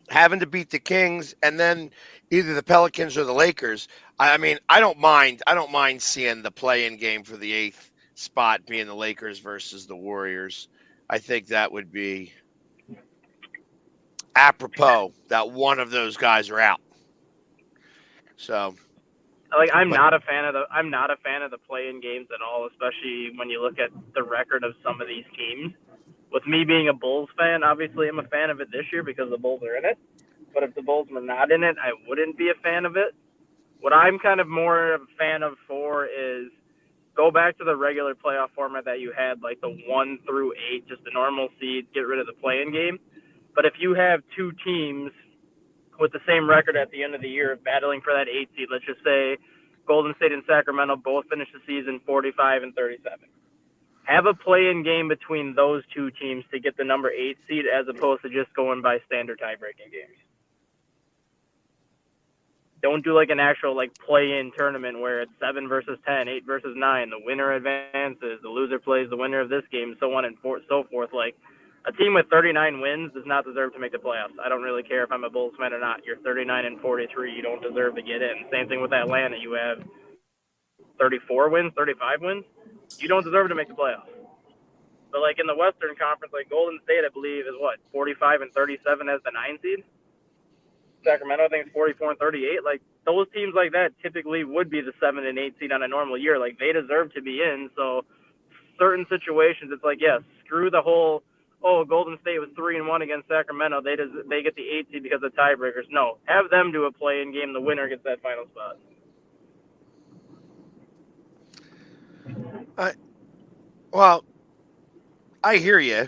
having to beat the Kings and then either the Pelicans or the Lakers. I mean, I don't mind. I don't mind seeing the play-in game for the 8th spot being the Lakers versus the Warriors. I think that would be apropos that one of those guys are out. So, Like, I'm but not a fan of the play-in games at all, especially when you look at the record of some of these teams. With me being a Bulls fan, obviously I'm a fan of it this year because the Bulls are in it. But if the Bulls were not in it, I wouldn't be a fan of it. What I'm kind of more of a fan of is go back to the regular playoff format that you had, like the 1 through 8, just the normal seed, get rid of the play-in game. But if you have two teams with the same record at the end of the year battling for that 8 seed, let's just say Golden State and Sacramento both finish the season 45 and 37. Have a play-in game between those two teams to get the number 8 seed as opposed to just going by standard tie-breaking games. Don't do like an actual like play-in tournament where it's 7 versus 10, 8 versus 9. The winner advances, the loser plays the winner of this game, so on and so forth. Like, a team with 39 wins does not deserve to make the playoffs. I don't really care if I'm a Bulls fan or not. You're 39 and 43. You don't deserve to get in. Same thing with Atlanta. You have 34 wins, 35 wins. You don't deserve to make the playoffs. But like in the Western Conference, like Golden State, I believe, is 45 and 37 as the 9 seed. Sacramento, I think, is 44 and 38. Like, those teams like that typically would be the 7 and 8 seed on a normal year. Like, they deserve to be in. So, certain situations, it's like, yes, screw the whole, oh, Golden State was 3-1 against Sacramento. They get the 8 seed because of tiebreakers. No, have them do a play-in game. The winner gets that final spot. well, I hear you.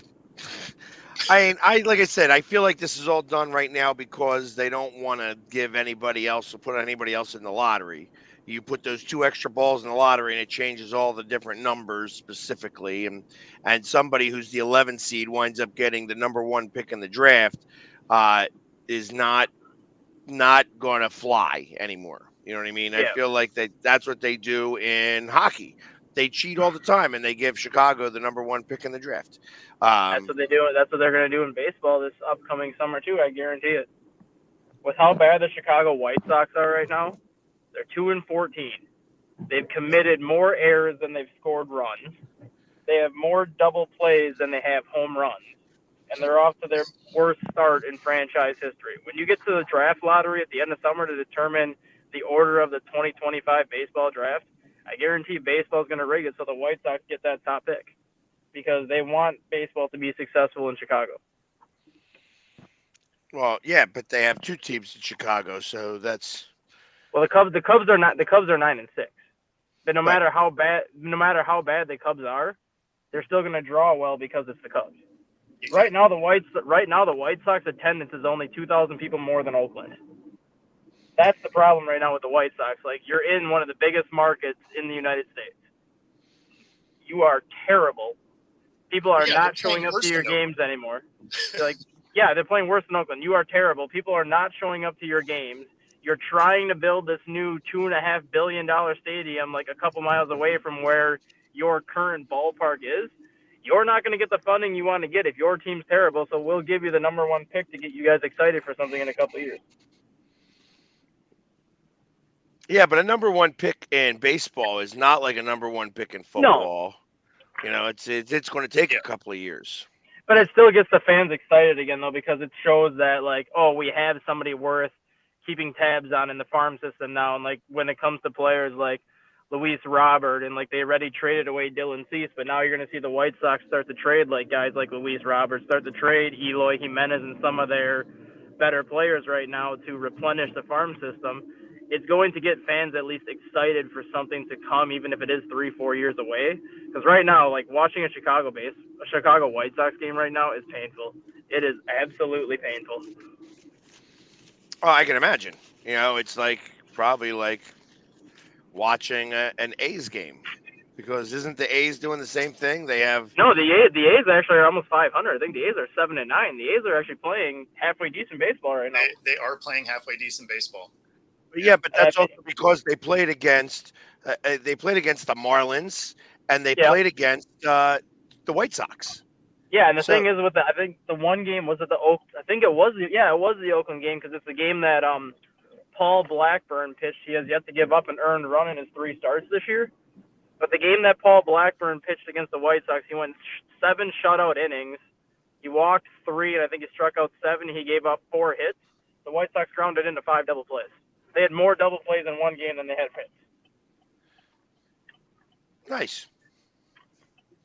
I like I said, I feel like this is all done right now because they don't want to give anybody else or put anybody else in the lottery. You put those 2 extra balls in the lottery, and it changes all the different numbers specifically, and somebody who's the 11 seed winds up getting the number 1 pick in the draft, is not going to fly anymore. You know what I mean? I Yeah. feel like that's what they do in hockey. They cheat all the time, and they give Chicago the number 1 pick in the draft. That's what they do. That's what they're going to do in baseball this upcoming summer, too. I guarantee it. With how bad the Chicago White Sox are right now, they're 2-14. They've committed more errors than they've scored runs. They have more double plays than they have home runs. And they're off to their worst start in franchise history. When you get to the draft lottery at the end of summer to determine the order of the 2025 baseball draft, I guarantee baseball is going to rig it so the White Sox get that top pick because they want baseball to be successful in Chicago. Well, yeah, but they have 2 teams in Chicago, so that's. Well, the Cubs are 9-6. But no Right. matter how bad the Cubs are, they're still going to draw well because it's the Cubs. Right now, the White Sox attendance is only 2,000 people more than Oakland. That's the problem right now with the White Sox. Like, you're in one of the biggest markets in the United States. You are terrible. People are not showing up to your games anymore. Like, yeah, they're playing worse than Oakland. You are terrible. People are not showing up to your games. You're trying to build this new $2.5 billion stadium like a couple miles away from where your current ballpark is. You're not going to get the funding you want to get if your team's terrible, so we'll give you the number 1 pick to get you guys excited for something in a couple of years. Yeah, but a number 1 pick in baseball is not like a number 1 pick in football. No. You know, it's going to take a couple of years. But it still gets the fans excited again, though, because it shows that, like, oh, we have somebody worth keeping tabs on in the farm system now. And, like, when it comes to players like Luis Robert and, like, they already traded away Dylan Cease, but now you're going to see the White Sox start to trade, like, guys like Luis Robert, start to trade Eloy Jimenez and some of their better players right now to replenish the farm system. It's going to get fans at least excited for something to come, even if it is 3-4 years away. Because right now, like, watching a Chicago White Sox game right now is painful. It is absolutely painful. Oh, I can imagine. You know, it's like probably like watching an A's game Because isn't the A's doing the same thing? They have No, the A's actually are almost 500. I think the A's are 7-9. The A's are actually playing halfway decent baseball right now. They are playing halfway decent baseball. yeah, but that's also because they played against the Marlins and they played against the White Sox. Yeah, and the thing is with I think the one game was at the I think it was the Oakland game because it's the game that Paul Blackburn pitched. He has yet to give up an earned run in his 3 starts this year. But the game that Paul Blackburn pitched against the White Sox, he went 7 shutout innings. He walked 3, and I think he struck out 7. He gave up 4 hits. The White Sox grounded into 5 double plays. They had more double plays in one game than they had hits. Nice.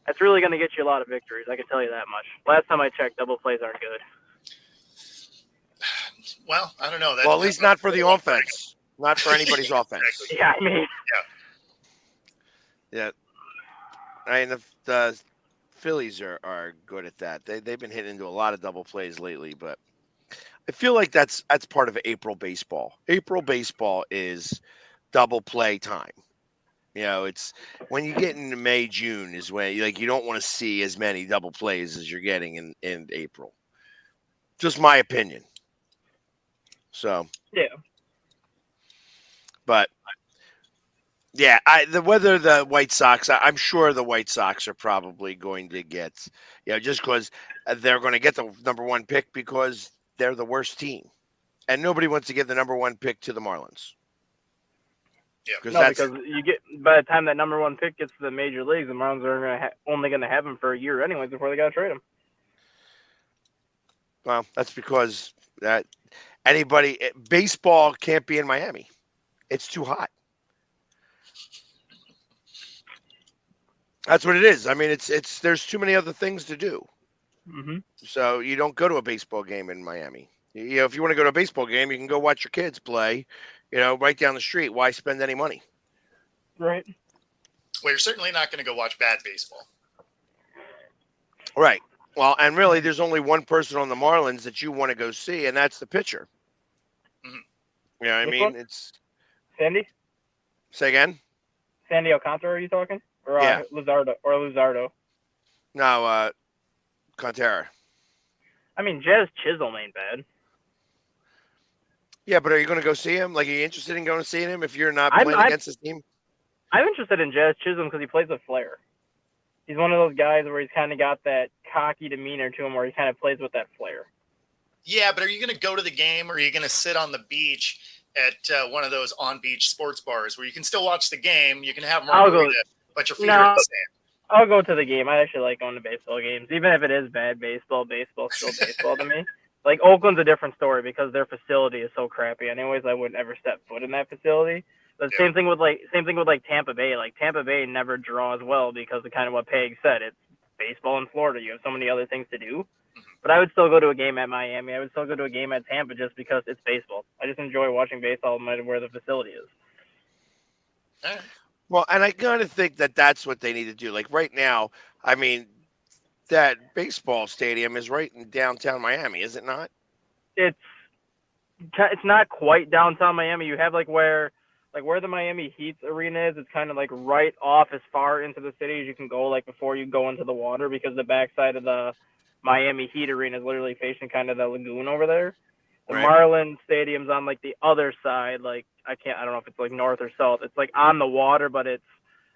That's really going to get you a lot of victories. I can tell you that much. Last time I checked, double plays aren't good. Well, I don't know. Well, at least not for the offense. Not for anybody's offense. Yeah, I mean. Yeah. I mean, the Phillies are good at that. They've been hitting into a lot of double plays lately, but I feel like that's part of April baseball. April baseball is double play time. You know, it's when you get into May, June is when you don't want to see as many double plays as you're getting in April. Just my opinion. So yeah, but yeah, whether the White Sox, I'm sure the White Sox are probably going to get, just because they're going to get the number 1 pick because they're the worst team, and nobody wants to give the number 1 pick to the Marlins. Yeah, because you get by the time that number 1 pick gets to the major leagues, the Marlins are only going to have him for a year anyways before they got to trade him. Well, that's because baseball can't be in Miami. It's too hot. That's what it is. I mean, it's there's too many other things to do. Mm-hmm. So you don't go to a baseball game in Miami. If you want to go to a baseball game, you can go watch your kids play, right down the street. Why spend any money? Right. Well, you're certainly not going to go watch bad baseball. Right. Well, and really, there's only one person on the Marlins that you want to go see, and that's the pitcher. Mm-hmm. You know what I mean? One? It's Sandy? Say again? Sandy Alcantara, are you talking? Or yeah. Luzardo? No, Alcantara. I mean, Jazz Chisholm ain't bad. Yeah, but are you going to go see him? Like, are you interested in going to see him if you're not playing against his team? I'm interested in Jazz Chisholm because he plays with flair. He's one of those guys where he's kind of got that cocky demeanor to him where he kind of plays with that flair. Yeah, but are you going to go to the game or are you going to sit on the beach at one of those on-beach sports bars where you can still watch the game, you can have margarita, but your feet are in the sand? I'll go to the game. I actually like going to baseball games. Even if it is bad baseball's still baseball to me. Like, Oakland's a different story because their facility is so crappy. Anyways, I wouldn't ever step foot in that facility. But same thing with Tampa Bay. Like, Tampa Bay never draws well because of kind of what Peg said. It's baseball in Florida. You have so many other things to do. Mm-hmm. But I would still go to a game at Miami. I would still go to a game at Tampa just because it's baseball. I just enjoy watching baseball no matter where the facility is. All right. Well, and I kind of think that that's what they need to do. Like right now, I mean, that baseball stadium is right in downtown Miami, is it not? It's not quite downtown Miami. You have where the Miami Heat's arena is. It's kind of like right off as far into the city as you can go, like before you go into the water, because the backside of the Miami Heat arena is literally facing kind of the lagoon over there. The Marlins Stadium's on like the other side, I don't know if it's like north or south. It's like on the water, but it's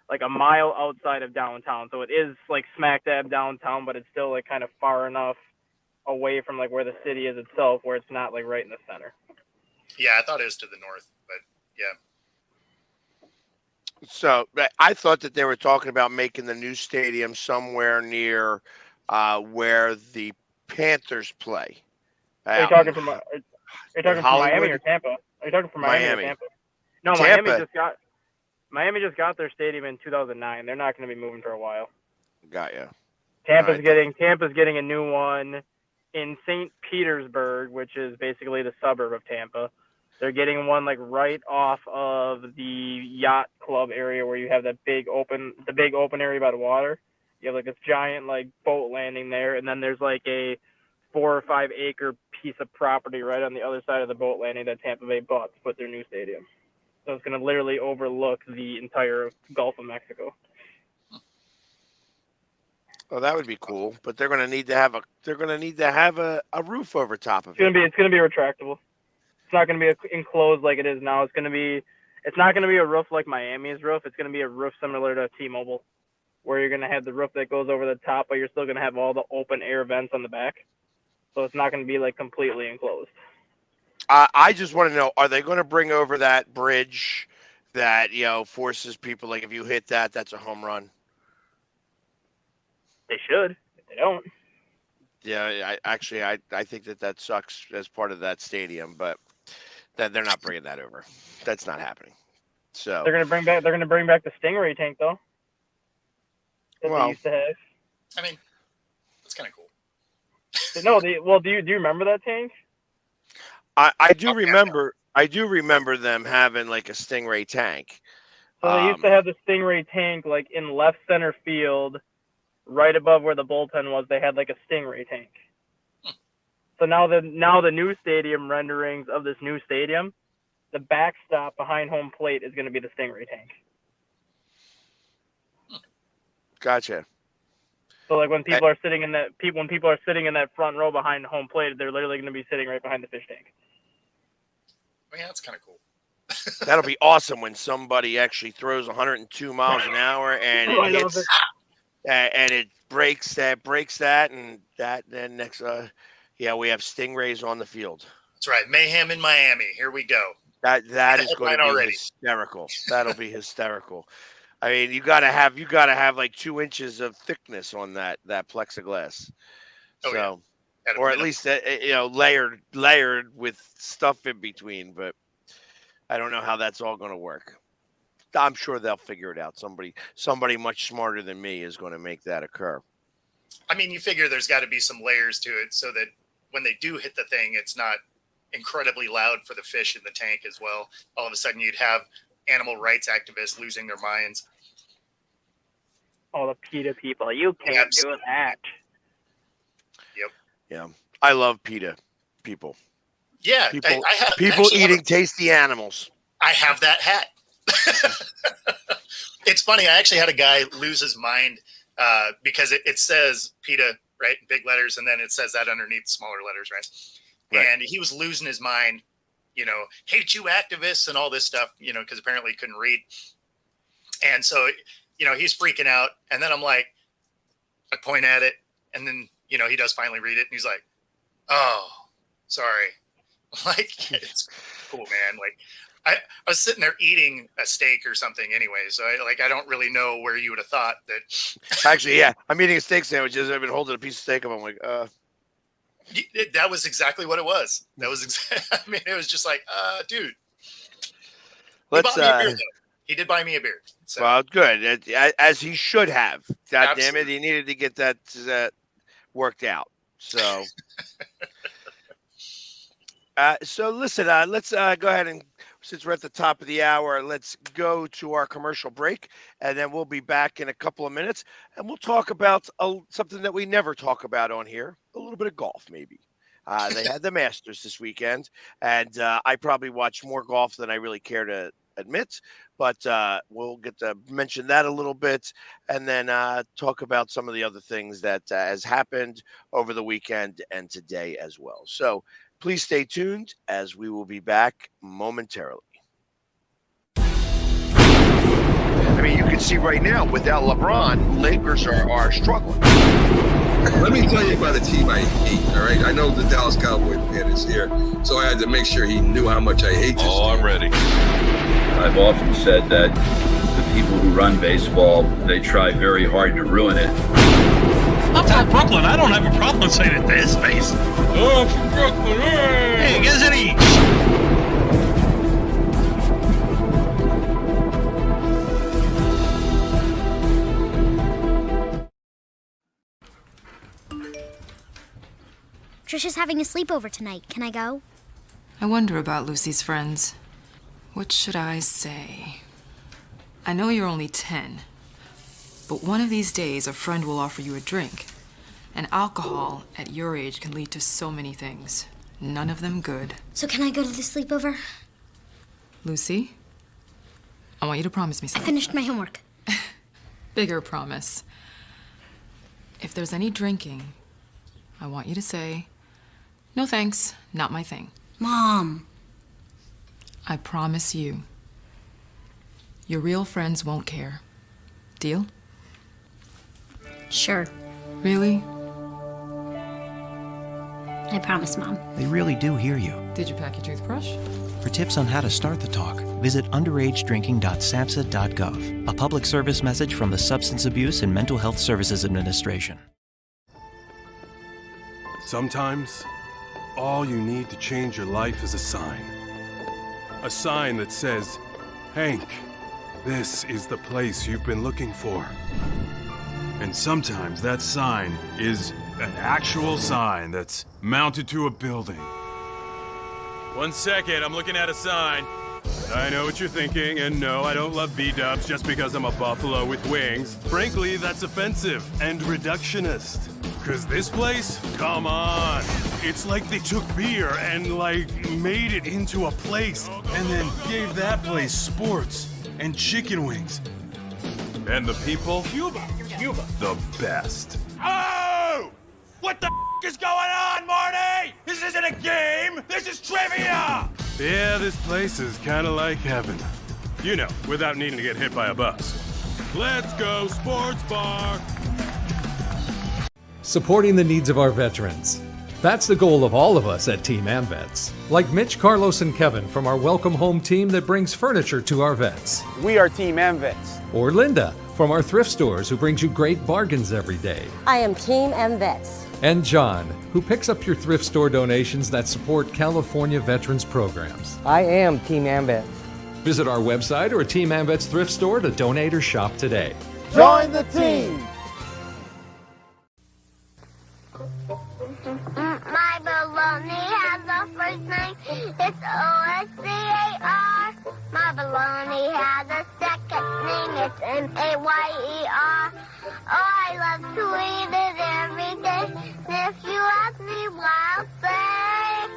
like a mile outside of downtown. So it is like smack dab downtown, but it's still like kind of far enough away from like where the city is itself, where it's not like right in the center. Yeah, I thought it was to the north, but yeah. So I thought that they were talking about making the new stadium somewhere near where the Panthers play. Are you talking from Miami or Tampa? Are you talking from Miami or Tampa? No, Tampa. Miami just got their stadium in 2009. They're not going to be moving for a while. Got you. Tampa's getting a new one in St. Petersburg, which is basically the suburb of Tampa. They're getting one like right off of the yacht club area where you have the big open area by the water. You have like this giant like boat landing there, and then there's like a 4 or 5 acre piece of property right on the other side of the boat landing that Tampa Bay bought to put their new stadium. So it's going to literally overlook the entire Gulf of Mexico. Oh, that would be cool, but they're going to need to have a roof over top of It's gonna it. be retractable. It's not gonna be enclosed like it is now. It's not gonna be a roof like Miami's roof. It's gonna be a roof similar to T-Mobile, where you're gonna have the roof that goes over the top, but you're still gonna have all the open air vents on the back. So it's not gonna be like completely enclosed. I just want to know: are they going to bring over that bridge that forces people? Like if you hit that, that's a home run. They should. If they don't, Yeah, I think that sucks as part of that stadium, but that they're not bringing that over. That's not happening. So they're gonna bring back the Stingray tank though. That they well, used to have. I mean, that's kind of cool. No, do you remember that tank? I do remember. I do remember them having like a Stingray tank. So they used to have the Stingray tank like in left center field, right above where the bullpen was. They had like a Stingray tank. So now the new stadium renderings of this new stadium, the backstop behind home plate is going to be the Stingray tank. Gotcha. So like when people are sitting in that front row behind home plate, they're literally going to be sitting right behind the fish tank. Yeah, that's kind of cool. That'll be awesome when somebody actually throws 102 miles an hour and it hits and it breaks that, and then next we have Stingrays on the field. That's right. Mayhem in Miami. Here we go. That is going to be hysterical. That'll be hysterical. I mean, you gotta have like 2 inches of thickness on that plexiglass. Oh, so, yeah. or at least layered with stuff in between. But I don't know how that's all going to work. I'm sure they'll figure it out. Somebody much smarter than me is going to make that occur. I mean, you figure there's got to be some layers to it so that when they do hit the thing, it's not incredibly loud for the fish in the tank as well. All of a sudden, you'd have animal rights activists losing their minds. All the PETA people. You can't do that. Yep. Yeah. I love PETA people. Yeah. People eating tasty animals. I have that hat. It's funny. I actually had a guy lose his mind because it says PETA, right, in big letters, and then it says that underneath smaller letters, right? And he was losing his mind, hate you activists and all this stuff, because apparently he couldn't read. And so, he's freaking out. And then I'm like, I point at it, and then, he does finally read it, and he's like, oh, sorry. Like, it's cool, man. Like, I was sitting there eating a steak or something anyway, so I don't really know where you would have thought that. Actually, yeah, I'm eating a steak sandwich. I've been holding a piece of steak up. I'm like, That was exactly what it was. That was I mean, it was just like, dude. He bought me a beer, though. He did buy me a beer. So. Well, good, as he should have. God damn it, he needed to get that worked out. So, so listen, let's go ahead and. Since we're at the top of the hour, let's go to our commercial break, and then we'll be back in a couple of minutes, and we'll talk about something that we never talk about on here, a little bit of golf maybe. They had the Masters this weekend, and I probably watched more golf than I really care to admit, but we'll get to mention that a little bit, and then talk about some of the other things that has happened over the weekend and today as well. So please stay tuned as we will be back momentarily. I mean, you can see right now, without LeBron, Lakers are struggling. Let me tell you about a team I hate, all right? I know the Dallas Cowboy fan is here, so I had to make sure he knew how much I hate this team. I'm ready. I've often said that the people who run baseball, they try very hard to ruin it. I'm from Brooklyn. I don't have a problem saying it to his face. Oh, from Brooklyn. Hey, guys, any? Trisha's having a sleepover tonight. Can I go? I wonder about Lucy's friends. What should I say? I know you're only 10, but one of these days a friend will offer you a drink. And alcohol at your age can lead to so many things. None of them good. So can I go to the sleepover? Lucy, I want you to promise me I something. finished my homework. Bigger promise. If there's any drinking, I want you to say, "No thanks, not my thing." Mom. I promise you, your real friends won't care. Deal? Sure. Really? I promise, Mom. They really do hear you. Did you pack your toothbrush? For tips on how to start the talk, visit underagedrinking.samhsa.gov. A public service message from the Substance Abuse and Mental Health Services Administration. Sometimes, all you need to change your life is a sign. A sign that says, "Hank, this is the place you've been looking for." And sometimes that sign is an actual sign that's mounted to a building. One second, I'm looking at a sign. I know what you're thinking, and no, I don't love B-dubs just because I'm a buffalo with wings. Frankly, that's offensive and reductionist. Cause this place, come on. It's like they took beer and made it into a place and then gave that place sports and chicken wings. And the people, Cuba, the best. Oh! What the is going on, Marty? This isn't a game. This is trivia. Yeah, this place is kind of like heaven. You know, without needing to get hit by a bus. Let's go, sports bar. Supporting the needs of our veterans. That's the goal of all of us at Team AmVets. Like Mitch, Carlos, and Kevin from our Welcome Home team that brings furniture to our vets. We are Team AmVets. Or Linda from our thrift stores who brings you great bargains every day. I am Team AmVets. And John, who picks up your thrift store donations that support California veterans programs. I am Team AmVets. Visit our website or a Team AmVets thrift store to donate or shop today. Join the team! My baloney has a first name, it's O-S-C-A-R. My baloney has a second name, it's M-A-Y-E-R. Oh, I love to eat it every day. If you ask me why, I'll say,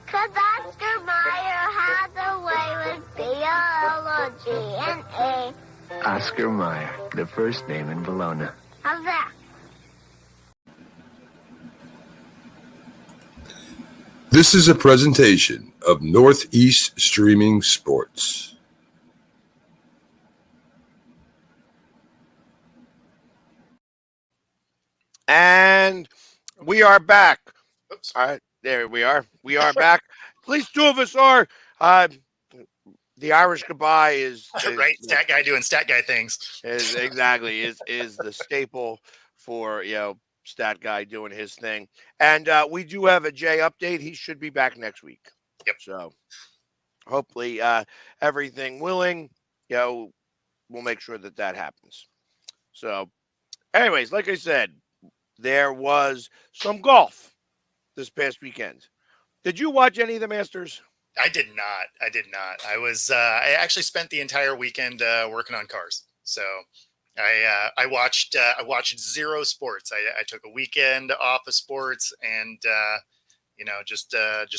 'cause Oscar Mayer has a way with B-O-L-O-G-N-A. Oscar Mayer, the first name in Bologna. How's that? This is a presentation of Northeast Streaming Sports. And we are back. Oops. All right, there we are. We are back. At least two of us are. The Irish goodbye is right. Stat guy doing stat guy things. Is the staple for stat guy doing his thing. And we do have a Jay update. He should be back next week. Yep. So hopefully everything willing, we'll make sure that happens. So anyways, like I said, there was some golf this past weekend. Did you watch any of the Masters? I did not. I actually spent the entire weekend working on cars. So I watched zero sports. I took a weekend off of sports and just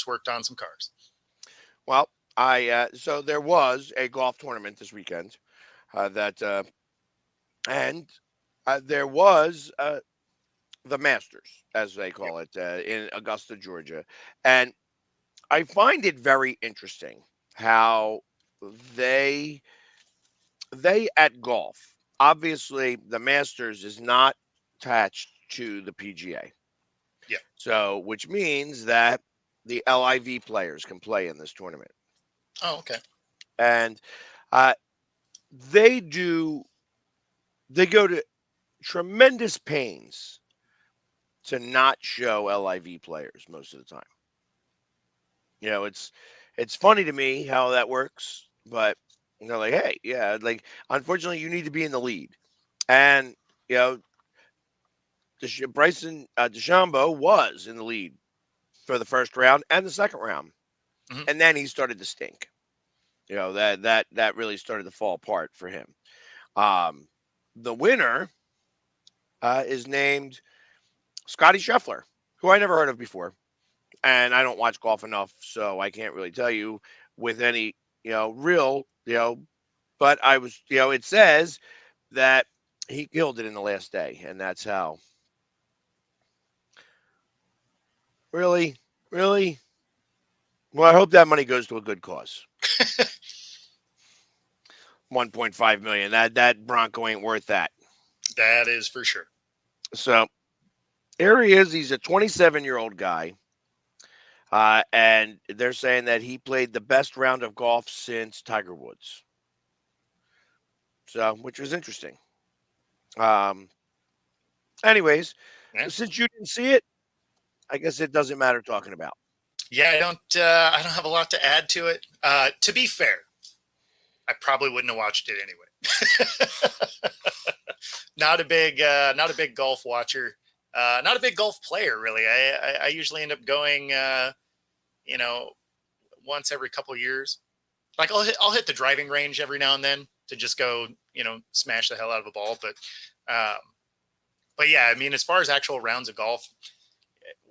worked on some cars. Well, so there was a golf tournament this weekend there was the Masters, as they call it, in Augusta, Georgia. And I find it very interesting how they at golf, obviously the Masters is not attached to the PGA. Yeah. So, which means that the LIV players can play in this tournament. Oh, okay. And they go to tremendous pains to not show LIV players most of the time. It's funny to me how that works, but they're like, hey, yeah, unfortunately you need to be in the lead. And, Bryson DeChambeau was in the lead for the first round and the second round. Mm-hmm. And then he started to stink. That really started to fall apart for him. The winner is named Scotty Scheffler, who I never heard of before. And I don't watch golf enough, so I can't really tell you with any, but it says that he killed it in the last day. And that's how Really? Really? Well, I hope that money goes to a good cause. 1.5 million. That Bronco ain't worth that. That is for sure. So here he is. He's a 27-year-old guy. And they're saying that he played the best round of golf since Tiger Woods. So, which was interesting. Anyways, Yeah. since you didn't see it, I guess it doesn't matter talking about. Yeah, I don't have a lot to add to it. To be fair, I probably wouldn't have watched it anyway. Not a big golf watcher. Not a big golf player, really. I usually end up going, once every couple of years. Like I'll hit the driving range every now and then to just go, smash the hell out of a ball. But yeah, I mean, as far as actual rounds of golf,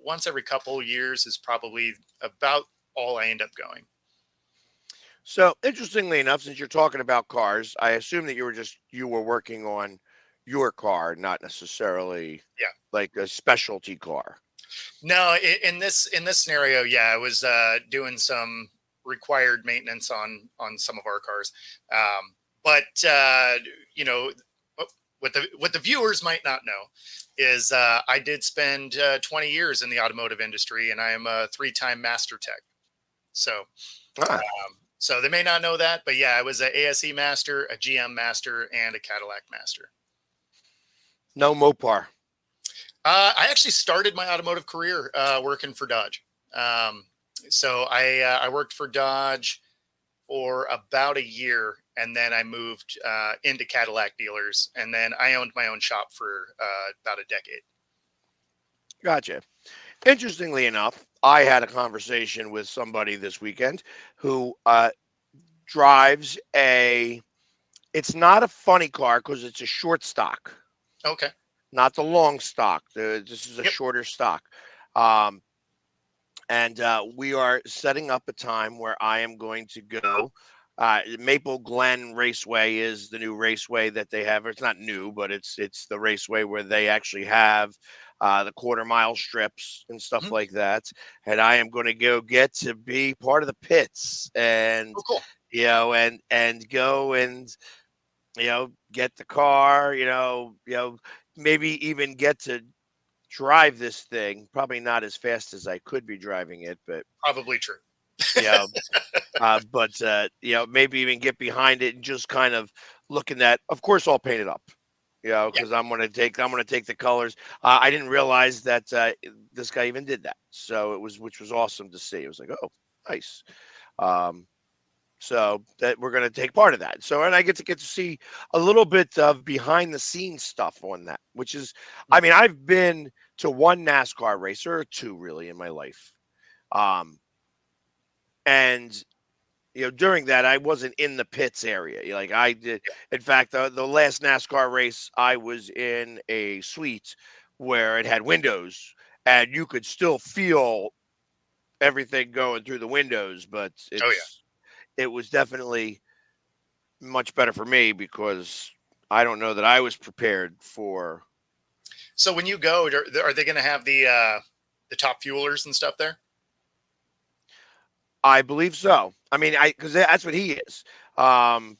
once every couple of years is probably about all I end up going. So, interestingly enough, since you're talking about cars, I assume that you were working on your car, not necessarily like a specialty car. No, in this scenario, yeah, I was doing some required maintenance on some of our cars. But what the viewers might not know is I did spend 20 years in the automotive industry, and I am a 3-time master tech. So, so they may not know that, but yeah, I was an ASE master, a GM master, and a Cadillac master. No Mopar. I actually started my automotive career working for Dodge. So I worked for Dodge for about a year, and then I moved into Cadillac dealers, and then I owned my own shop for about a decade. Gotcha. Interestingly enough, I had a conversation with somebody this weekend who drives it's not a funny car because it's a short stock. Okay. Not the long stock. This is a shorter stock. And we are setting up a time where I am going to go. Maple Glen Raceway is the new raceway that they have. It's not new, but it's the raceway where they actually have the quarter-mile strips and stuff like that. And I am going to go get to be part of the pits and cool. And go and get the car. Maybe even get to drive this thing. Probably not as fast as I could be driving it, but probably true. But maybe even get behind it and just kind of looking at, of course, all painted up. Because I'm gonna take the colors. I didn't realize that this guy even did that. So which was awesome to see. It was like, oh, nice. So that we're gonna take part of that. So and I get to see a little bit of behind the scenes stuff on that, which is, I mean, I've been to one NASCAR race or two really in my life. And during that, I wasn't in the pits area. Like I did. In fact, the last NASCAR race, I was in a suite where it had windows, and you could still feel everything going through the windows. But it was definitely much better for me because I don't know that I was prepared for. So when you go, are they going to have the top fuelers and stuff there? I believe so. I mean, because that's what he is. Now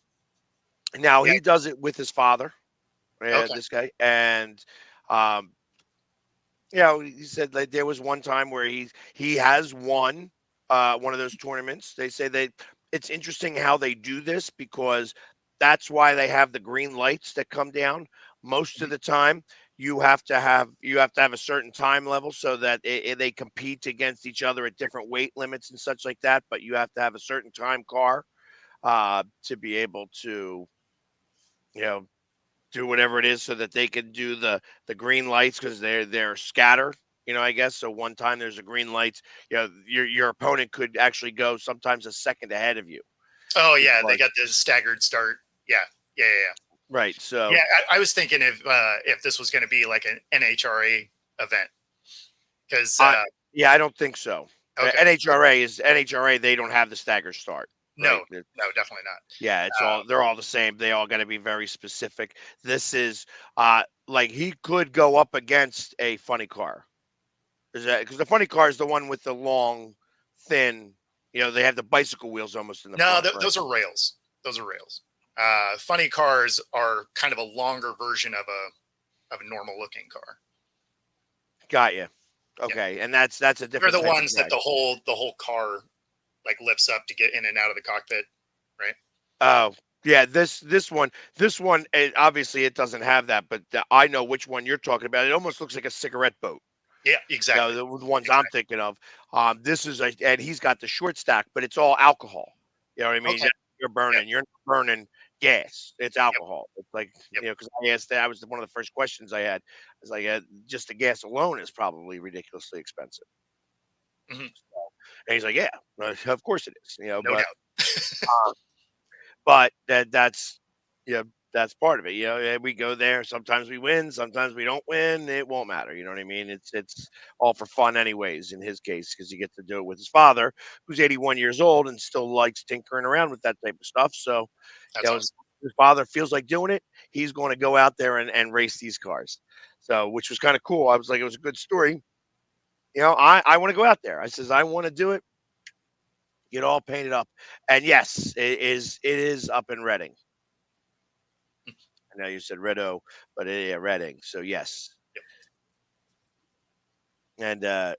he does it with his father, this guy, and he said that there was one time where he has won one of those tournaments. They say that it's interesting how they do this because that's why they have the green lights that come down. Most of the time, you have to have a certain time level so that they compete against each other at different weight limits and such like that. But you have to have a certain time car to be able to, do whatever it is so that they can do the green lights because they're scattered. I guess so. One time there's a green light. Your opponent could actually go sometimes a second ahead of you. Oh yeah, they got the staggered start. Yeah. Right. So yeah, I was thinking if this was going to be like an NHRA event, because I don't think so. Okay. NHRA. They don't have the stagger start. No, right? No, definitely not. Yeah, they're all the same. They all got to be very specific. This is like he could go up against a funny car. Is that because the funny car is the one with the long, thin? They have the bicycle wheels almost in the No, front. Right? those are rails. Those are rails. Funny cars are kind of a longer version of a normal looking car. Got you. Okay, yeah. And that's a different. They're the ones that the whole car like lifts up to get in and out of the cockpit, right? Oh, yeah. This one, obviously it doesn't have that, but I know which one you're talking about. It almost looks like a cigarette boat. Yeah, exactly. The ones I'm thinking of. This is and he's got the short stack, but it's all alcohol. You know what I mean? Okay. You're burning. Yep. You're not burning gas. It's alcohol. Yep. It's like because I asked that was one of the first questions I had. It's like just the gas alone is probably ridiculously expensive. Mm-hmm. And he's like, yeah, of course it is. No but, doubt. But that's that's part of it. We go there. Sometimes we win. Sometimes we don't win. It won't matter. You know what I mean? It's all for fun, anyways. In his case, because he gets to do it with his father, who's 81 years old and still likes tinkering around with that type of stuff. So, that's awesome. his father feels like doing it. He's going to go out there and race these cars. So, which was kind of cool. I was like, it was a good story. I want to go out there. I says, I want to do it. Get all painted up. And yes, it is up in Reading. I know you said Red-O, but Reading. So yes. Yep. And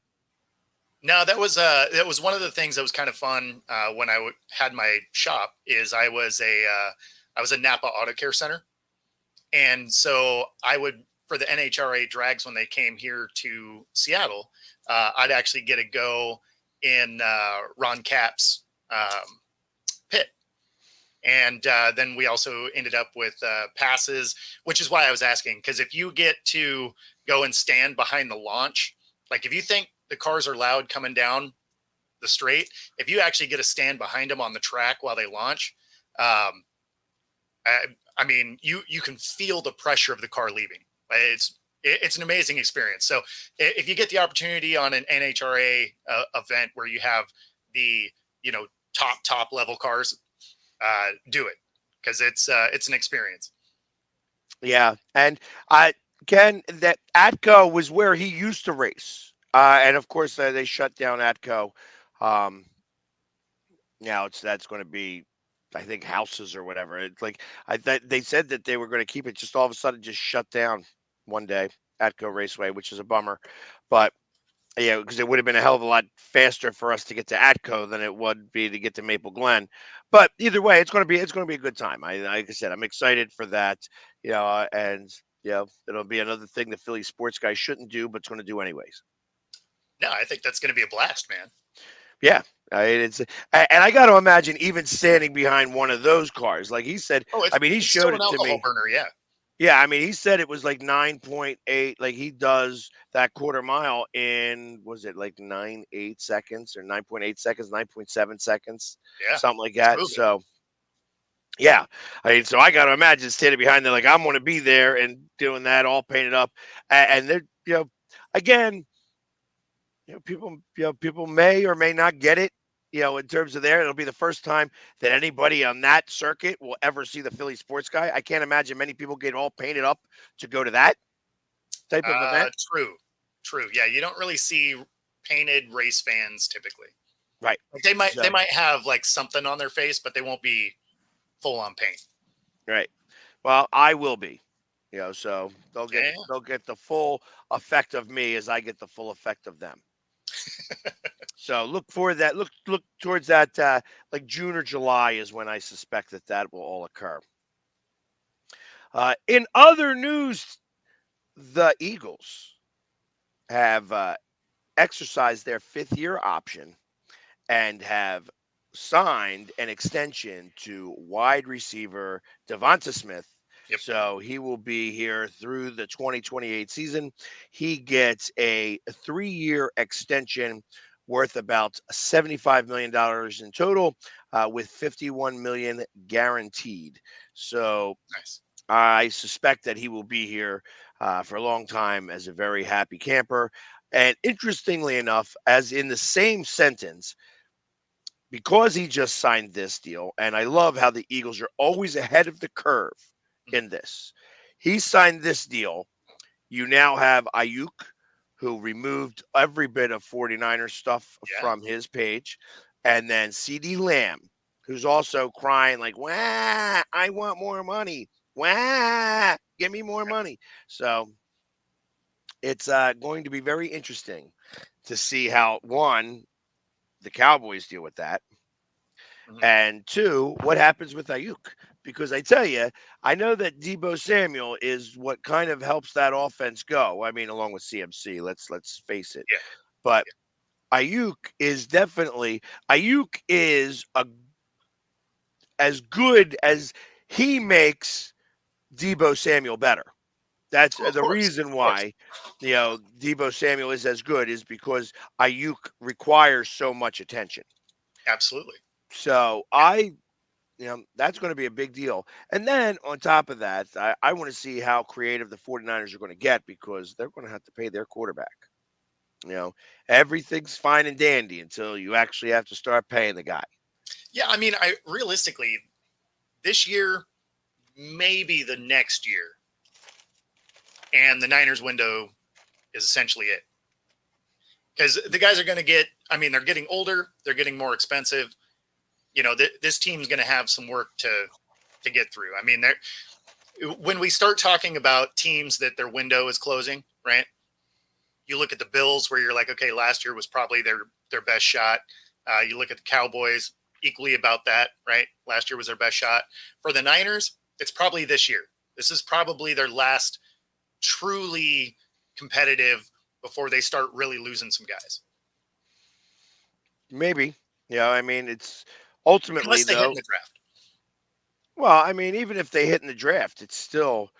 no, that was one of the things that was kind of fun when I had my shop. Is I was a Napa Auto Care Center, and so I would, for the NHRA drags when they came here to Seattle, I'd actually get a go in Ron Cap's pit. And then we also ended up with passes, which is why I was asking, because if you get to go and stand behind the launch, like if you think the cars are loud coming down the straight, if you actually get to stand behind them on the track while they launch, I mean, you can feel the pressure of the car leaving. It's an amazing experience. So if you get the opportunity on an NHRA event where you have the top level cars, do it, because it's an experience. Yeah, and Ken, that Atco was where he used to race, and of course they shut down Atco. Now that's going to be, I think, houses or whatever. It's like they said that they were going to keep it. Just all of a sudden, just shut down one day, Atco Raceway, which is a bummer. But yeah, because it would have been a hell of a lot faster for us to get to Atco than it would be to get to Maple Glen. But either way, it's going to be a good time. Like I said, I'm excited for that. And it'll be another thing the Philly sports guys shouldn't do, but it's going to do anyways. No, I think that's going to be a blast, man. Yeah, and I got to imagine even standing behind one of those cars, like he said. He showed it to me. Burner, yeah. Yeah, he said it was like 9.8. Like he does that quarter mile in, was it like 9.8 seconds or 9.8 seconds, 9.7 seconds, something like that. So, yeah, so I got to imagine standing behind there, like I'm going to be there and doing that, all painted up, and they're, again, people may or may not get it. In terms of it'll be the first time that anybody on that circuit will ever see the Philly sports guy. I can't imagine many people get all painted up to go to that type of event. True. Yeah, you don't really see painted race fans typically. Right. Like they might have like something on their face, but they won't be full on paint. Right. Well, I will be. So they'll get the full effect of me as I get the full effect of them. So look for that. Look towards that. Like June or July is when I suspect that will all occur. In other news, the Eagles have exercised their fifth-year option and have signed an extension to wide receiver Devonta Smith. Yep. So he will be here through the 2028 season. He gets a 3-year extension worth about $75 million in total, with $51 million guaranteed. So nice. I suspect that he will be here for a long time as a very happy camper. And interestingly enough, as in the same sentence, because he just signed this deal, and I love how the Eagles are always ahead of the curve in this. He signed this deal. You now have Ayuk, who removed every bit of 49ers stuff Yeah. from his page. And then CD Lamb, who's also crying like, "Wah, I want more money. Wah, give me more money." So it's going to be very interesting to see how, one, the Cowboys deal with that, Mhm. and two, what happens with Ayuk. Because I tell you, I know that Debo Samuel is what kind of helps that offense go. I mean, along with CMC, let's face it. Yeah. But Ayuk is definitely Ayuk is as good as he makes Debo Samuel better. That's Oh, of the course. reason Of course. why, Debo Samuel is as good, is because Ayuk requires so much attention. Absolutely. So that's going to be a big deal. And then on top of that, I want to see how creative the 49ers are going to get, because they're going to have to pay their quarterback. Everything's fine and dandy until you actually have to start paying the guy. Yeah, I mean, I realistically, this year, maybe the next year, and the Niners window is essentially it. Because the guys are going to get, I mean, they're getting older, they're getting more expensive. This team's going to have some work to get through. I mean, when we start talking about teams that their window is closing, right? You look at the Bills, where you're like, okay, last year was probably their best shot. You look at the Cowboys, equally about that, right? Last year was their best shot. For the Niners, it's probably this year. This is probably their last truly competitive before they start really losing some guys. Maybe. I mean, it's ultimately, Unless they hit in though. the draft. Well, I mean, even if they hit in the draft, it's still.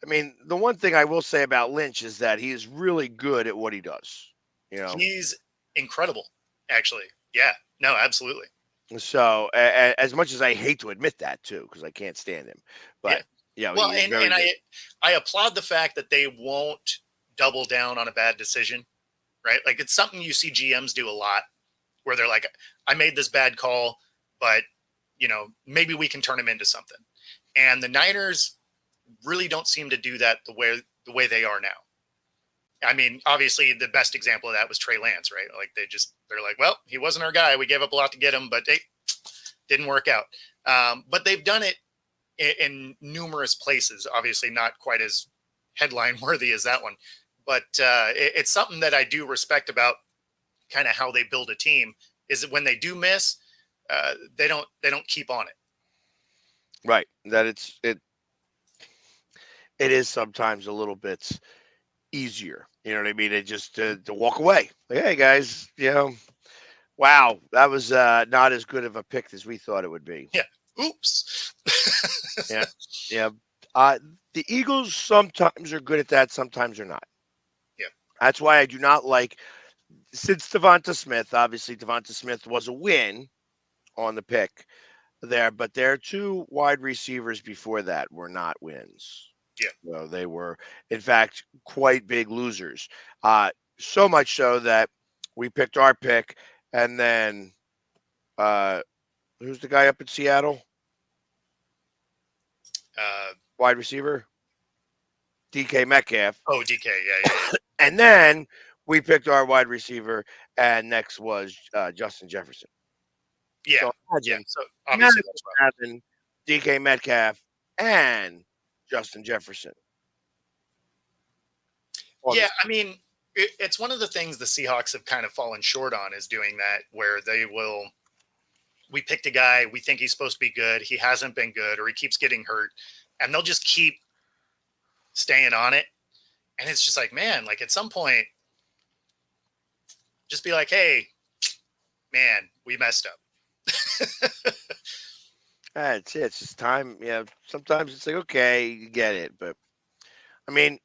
I mean, the one thing I will say about Lynch is that he is really good at what he does. He's incredible, actually. Yeah. No, absolutely. So, as much as I hate to admit that too, because I can't stand him, but Well, he is and very good. I applaud the fact that they won't double down on a bad decision, right? Like, it's something you see GMs do a lot, where they're like, I made this bad call, but maybe we can turn him into something. And the Niners really don't seem to do that the way they are now. I mean, obviously the best example of that was Trey Lance, right? Like, they're like, well, he wasn't our guy. We gave up a lot to get him, but it didn't work out. But they've done it in numerous places, obviously not quite as headline worthy as that one, but it's something that I do respect about kind of how they build a team, is that when they do miss, they don't keep on it. Right. That it is sometimes a little bit easier. You know what I mean? It just to walk away. Like, hey guys, wow, that was not as good of a pick as we thought it would be. Yeah. Oops. Yeah. Yeah. The Eagles sometimes are good at that, sometimes they're not. Yeah. That's why I do not like, since Devonta Smith, obviously Devonta Smith was a win on the pick there, but their two wide receivers before that were not wins. Yeah. They were, in fact, quite big losers. So much so that we picked our pick, and then who's the guy up in Seattle? Wide receiver? DK Metcalf. Oh, DK, yeah. And then we picked our wide receiver, and next was Justin Jefferson. Yeah. So imagine, So obviously that's right. having DK Metcalf and Justin Jefferson. Yeah, I mean, it's one of the things the Seahawks have kind of fallen short on, is doing that, where we picked a guy, we think he's supposed to be good, he hasn't been good, or he keeps getting hurt, and they'll just keep staying on it. And it's just like, man, like, at some point, just be like, hey, man, we messed up. That's it. It's just time. Sometimes it's like, okay, you get it. But, I mean,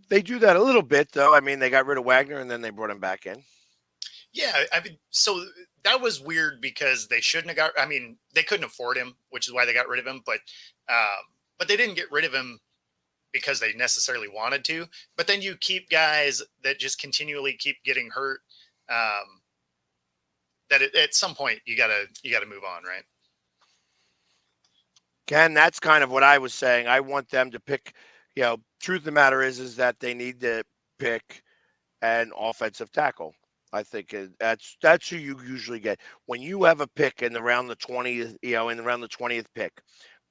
they do that a little bit, though. I mean, they got rid of Wagner, and then they brought him back in. Yeah, I mean, so that was weird, because they shouldn't have they couldn't afford him, which is why they got rid of him. But they didn't get rid of him because they necessarily wanted to. But then you keep guys that just continually keep getting hurt. That at some point you gotta move on, right? Ken, that's kind of what I was saying. I want them to pick. Truth of the matter is that they need to pick and offensive tackle. I think that's who you usually get when you have a pick in around the 20th, in around the 20th pick.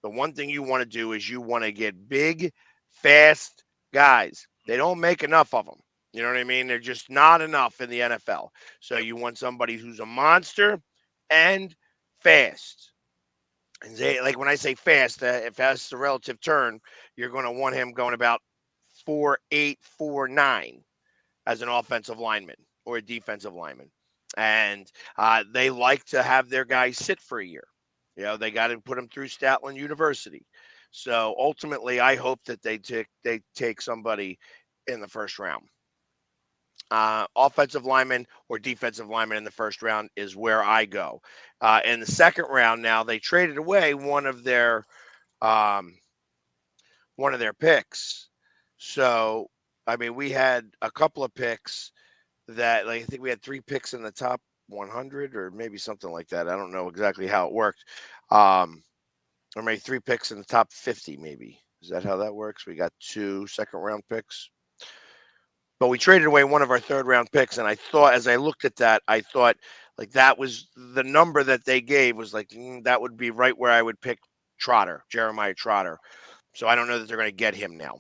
The one thing you want to do is you want to get big, fast guys. They don't make enough of them. You know what I mean? They're just not enough in the NFL. So you want somebody who's a monster and fast. And like when I say fast, if that's the relative term, you're going to want him going about 4.8, 4.9 as an offensive lineman or a defensive lineman. And they like to have their guys sit for a year. They got to put them through Statland University. So ultimately, I hope that they take somebody in the first round. Offensive lineman or defensive lineman in the first round is where I go. In the second round, now they traded away one of their picks. So I mean, we had a couple of picks that, like, I think we had 3 picks in the top 100 or maybe something like that. I don't know exactly how it worked. Or maybe 3 picks in the top 50, maybe. Is that how that works? We got 2 second-round picks. But we traded away one of our third-round picks, and I thought, as I looked at that, I thought, like, that was the number that they gave was like, that would be right where I would pick Jeremiah Trotter. So I don't know that they're going to get him now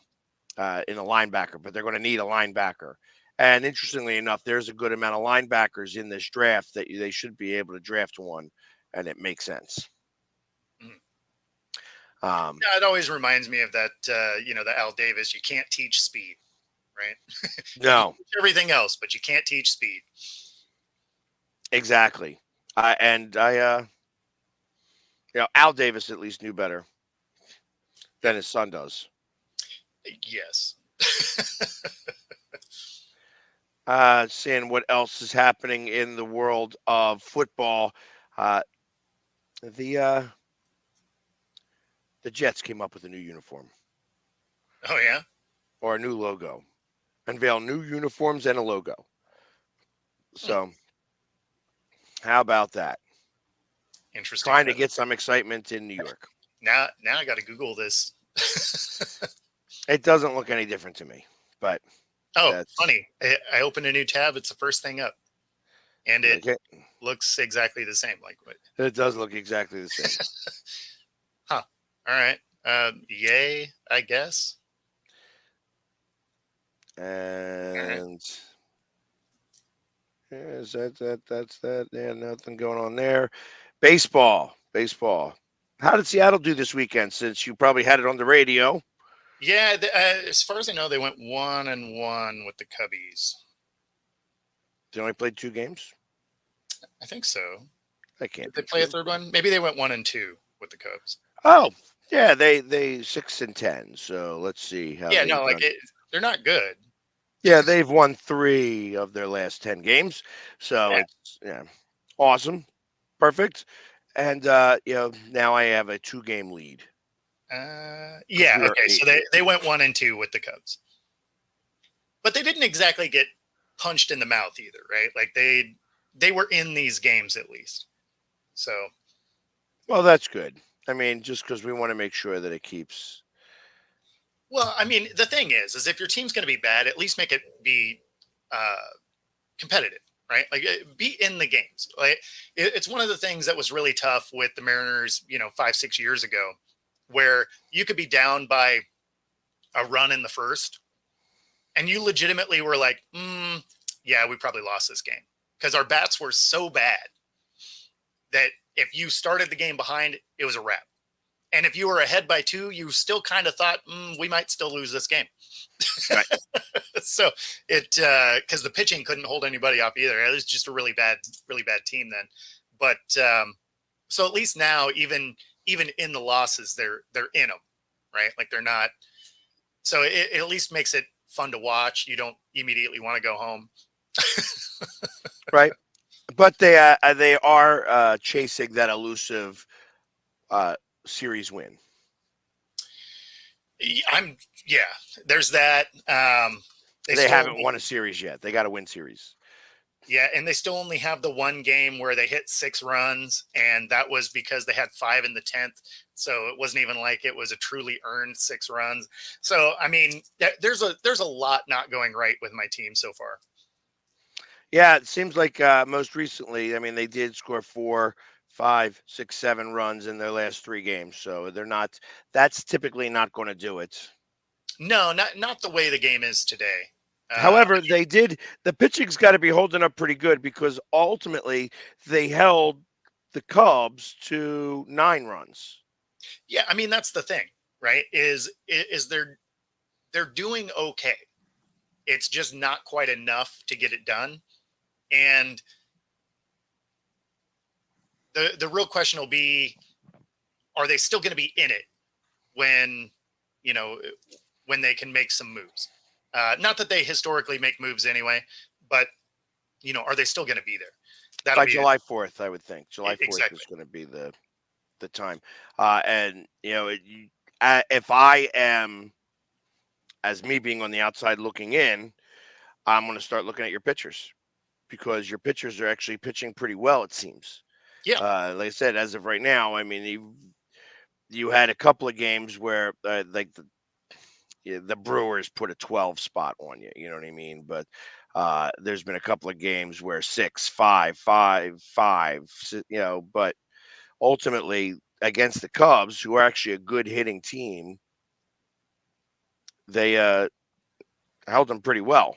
in a linebacker, but they're going to need a linebacker. And interestingly enough, there's a good amount of linebackers in this draft that they should be able to draft one, and it makes sense. Yeah, it always reminds me of that, the Al Davis, you can't teach speed, right? No. Everything else, but you can't teach speed. Exactly. Al Davis at least knew better than his son does. Yes. Seeing what else is happening in the world of football. The Jets came up with a new uniform. Oh, yeah? Or a new logo. Unveil new uniforms and a logo. So, how about that? Interesting. Trying to get some excitement in New York. Now I got to Google this. It doesn't look any different to me, but funny. I open a new tab. It's the first thing up, and it looks exactly the same. Like what? It does look exactly the same. Huh. All right. Yay, I guess. And that's that. Yeah, nothing going on there. Baseball. How did Seattle do this weekend? Since you probably had it on the radio. Yeah, as far as I know, they went 1-1 with the Cubbies. They only played 2 games. I think so. I can't. Did they play a third one? Maybe they went 1-2 with the Cubs. Oh, yeah, they 6-10. So let's see how. Yeah, no, they're not good. Yeah, they've won 3 of their last 10 games. So it's awesome, perfect, and now I have a 2-game lead. Okay, so they went 1-2 with the Cubs, but they didn't exactly get punched in the mouth either, right? Like they were in these games at least. So, well, that's good. I mean, just because we want to make sure that it keeps. Well, I mean, the thing is if your team's going to be bad, at least make it be competitive, right? Like be in the games. Like it's one of the things that was really tough with the Mariners, 5-6 years ago, where you could be down by a run in the first, and you legitimately were like, yeah, we probably lost this game because our bats were so bad that if you started the game behind, it was a wrap. And if you were ahead by 2, you still kind of thought, we might still lose this game. Right. So because the pitching couldn't hold anybody up either. It was just a really bad team then. But so at least now, even in the losses, they're in them, right? Like they're not. So it at least makes it fun to watch. You don't immediately want to go home. Right. But they are chasing that elusive series win. There's that. They haven't won a series yet. They got to win series. Yeah, and they still only have the one game where they hit 6 runs, and that was because they had 5 in the 10th. So it wasn't even like it was a truly earned 6 runs. So I mean, there's a lot not going right with my team so far. Yeah, it seems like most recently, I mean, they did score 4, 5, 6, 7 runs in their last 3 games. So they're not. That's typically not going to do it. No, not the way the game is today. However, they did. The pitching's got to be holding up pretty good because ultimately they held the Cubs to 9 runs. Yeah, I mean that's the thing, right? Is they're doing okay. It's just not quite enough to get it done. And the real question will be, are they still going to be in it when, you know, when they can make some moves? Not that they historically make moves anyway, but, you know, are they still going to be there? That'll By be July 4th, I would think. July 4th exactly. is going to be the time. And, you know, if I am, as me being on the outside looking in, I'm going to start looking at your pitchers because your pitchers are actually pitching pretty well, it seems. Yeah. Like I said, as of right now, I mean, you had a couple of games where, like the Brewers put a 12 spot on you. You know what I mean? But there's been a couple of games where 6, 5, 5, 5. You know, but ultimately against the Cubs, who are actually a good hitting team, they held them pretty well.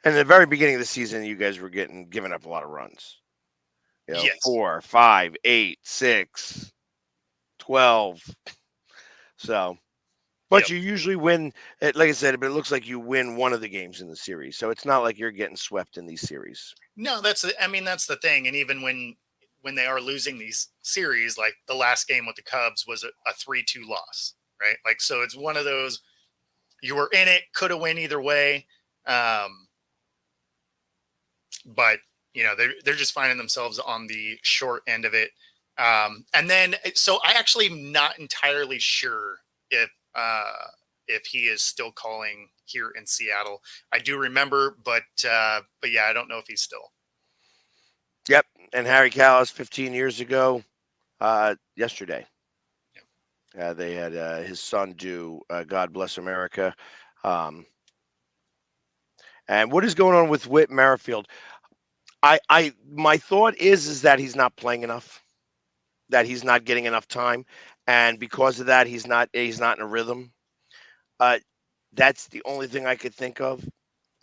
And at the very beginning of the season, you guys were giving up a lot of runs. You know, Yes. 4, 5, 8, 6, 12. So, but you usually win. Like I said, but it looks like you win one of the games in the series. So it's not like you're getting swept in these series. No, I mean, that's the thing. And even when they are losing these series, like the last game with the Cubs was a 3-2 loss, right? Like, so it's one of those, you were in it, could have win either way. But you know, they're just finding themselves on the short end of it. And then, so I actually am not entirely sure if he is still calling here in Seattle. I do remember, but yeah, I don't know if he's still. Yep. And Harry Callis 15 years ago, yesterday, they had his son do God Bless America. And what is going on with Whit Merrifield? My thought is that he's not playing enough, that he's not getting enough time, and because of that, he's not in a rhythm. That's the only thing I could think of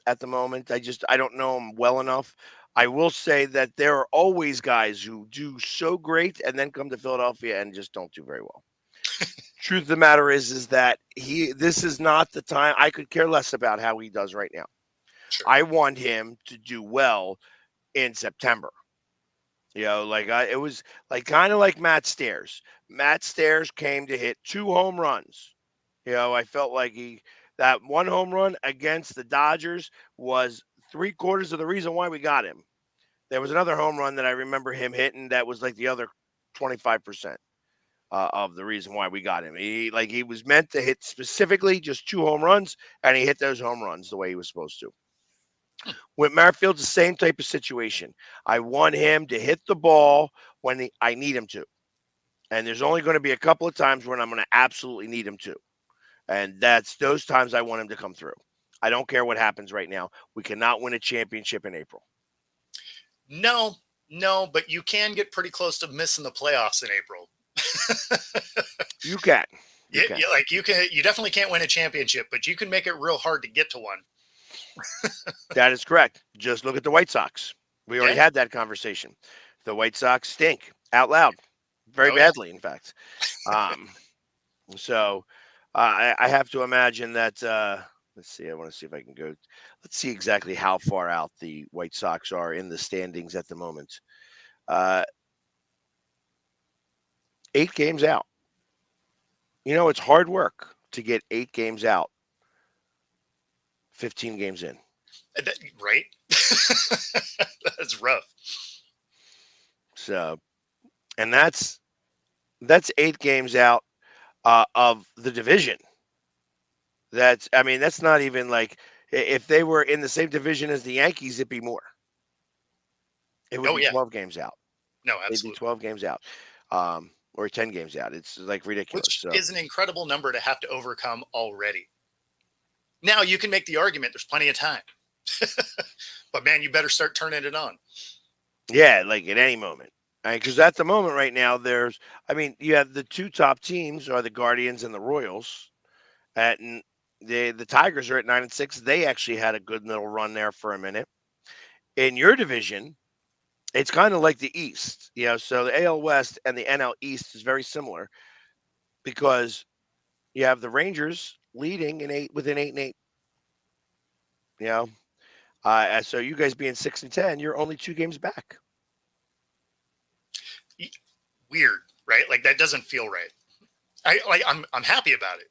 at the moment. I don't know him well enough. I will say that there are always guys who do so great and then come to Philadelphia and just don't do very well. Truth of the matter is that this is not the time. I could care less about how he does right now. Sure. I want him to do well in September. You know, like it was like kind of like Matt Stairs. Matt Stairs came to hit 2 home runs. You know, I felt like that 1 home run against the Dodgers was 3/4 of the reason why we got him. There was another home run that I remember him hitting that was like the other 25% of the reason why we got him. He was meant to hit specifically just 2 home runs, and he hit those home runs the way he was supposed to. With Merrifield's the same type of situation. I want him to hit the ball when I need him to. And there's only going to be a couple of times when I'm going to absolutely need him to. And that's those times I want him to come through. I don't care what happens right now. We cannot win a championship in April. No, but you can get pretty close to missing the playoffs in April. You can. You definitely can't win a championship, but you can make it real hard to get to one. That is correct. Just look at the White Sox. We already had that conversation. The White Sox stink out loud, very badly, in fact. So I have to imagine that. Let's see. I want to see if I can go. Let's see exactly how far out the White Sox are in the standings at the moment. 8 games out. You know, it's hard work to get 8 games out, 15 games in. Right? That's rough. So, and that's 8 games out of the division. That's not even like if they were in the same division as the Yankees, it'd be more. It would be 12 games out. No, absolutely. It'd be 12 games out, or 10 games out. It's like ridiculous. Which is an incredible number to have to overcome already. Now you can make the argument there's plenty of time. But man, you better start turning it on. Yeah, like at any moment. Because at the moment right now, you have the two top teams are the Guardians and the Royals. And the Tigers are at 9-6. They actually had a good little run there for a minute. In your division, it's kind of like the East, so the AL West and the NL East is very similar because you have the Rangers leading within 8-8. You know, so you guys being 6-10, you're only 2 games back. Weird, right? Like that doesn't feel right. I'm happy about it,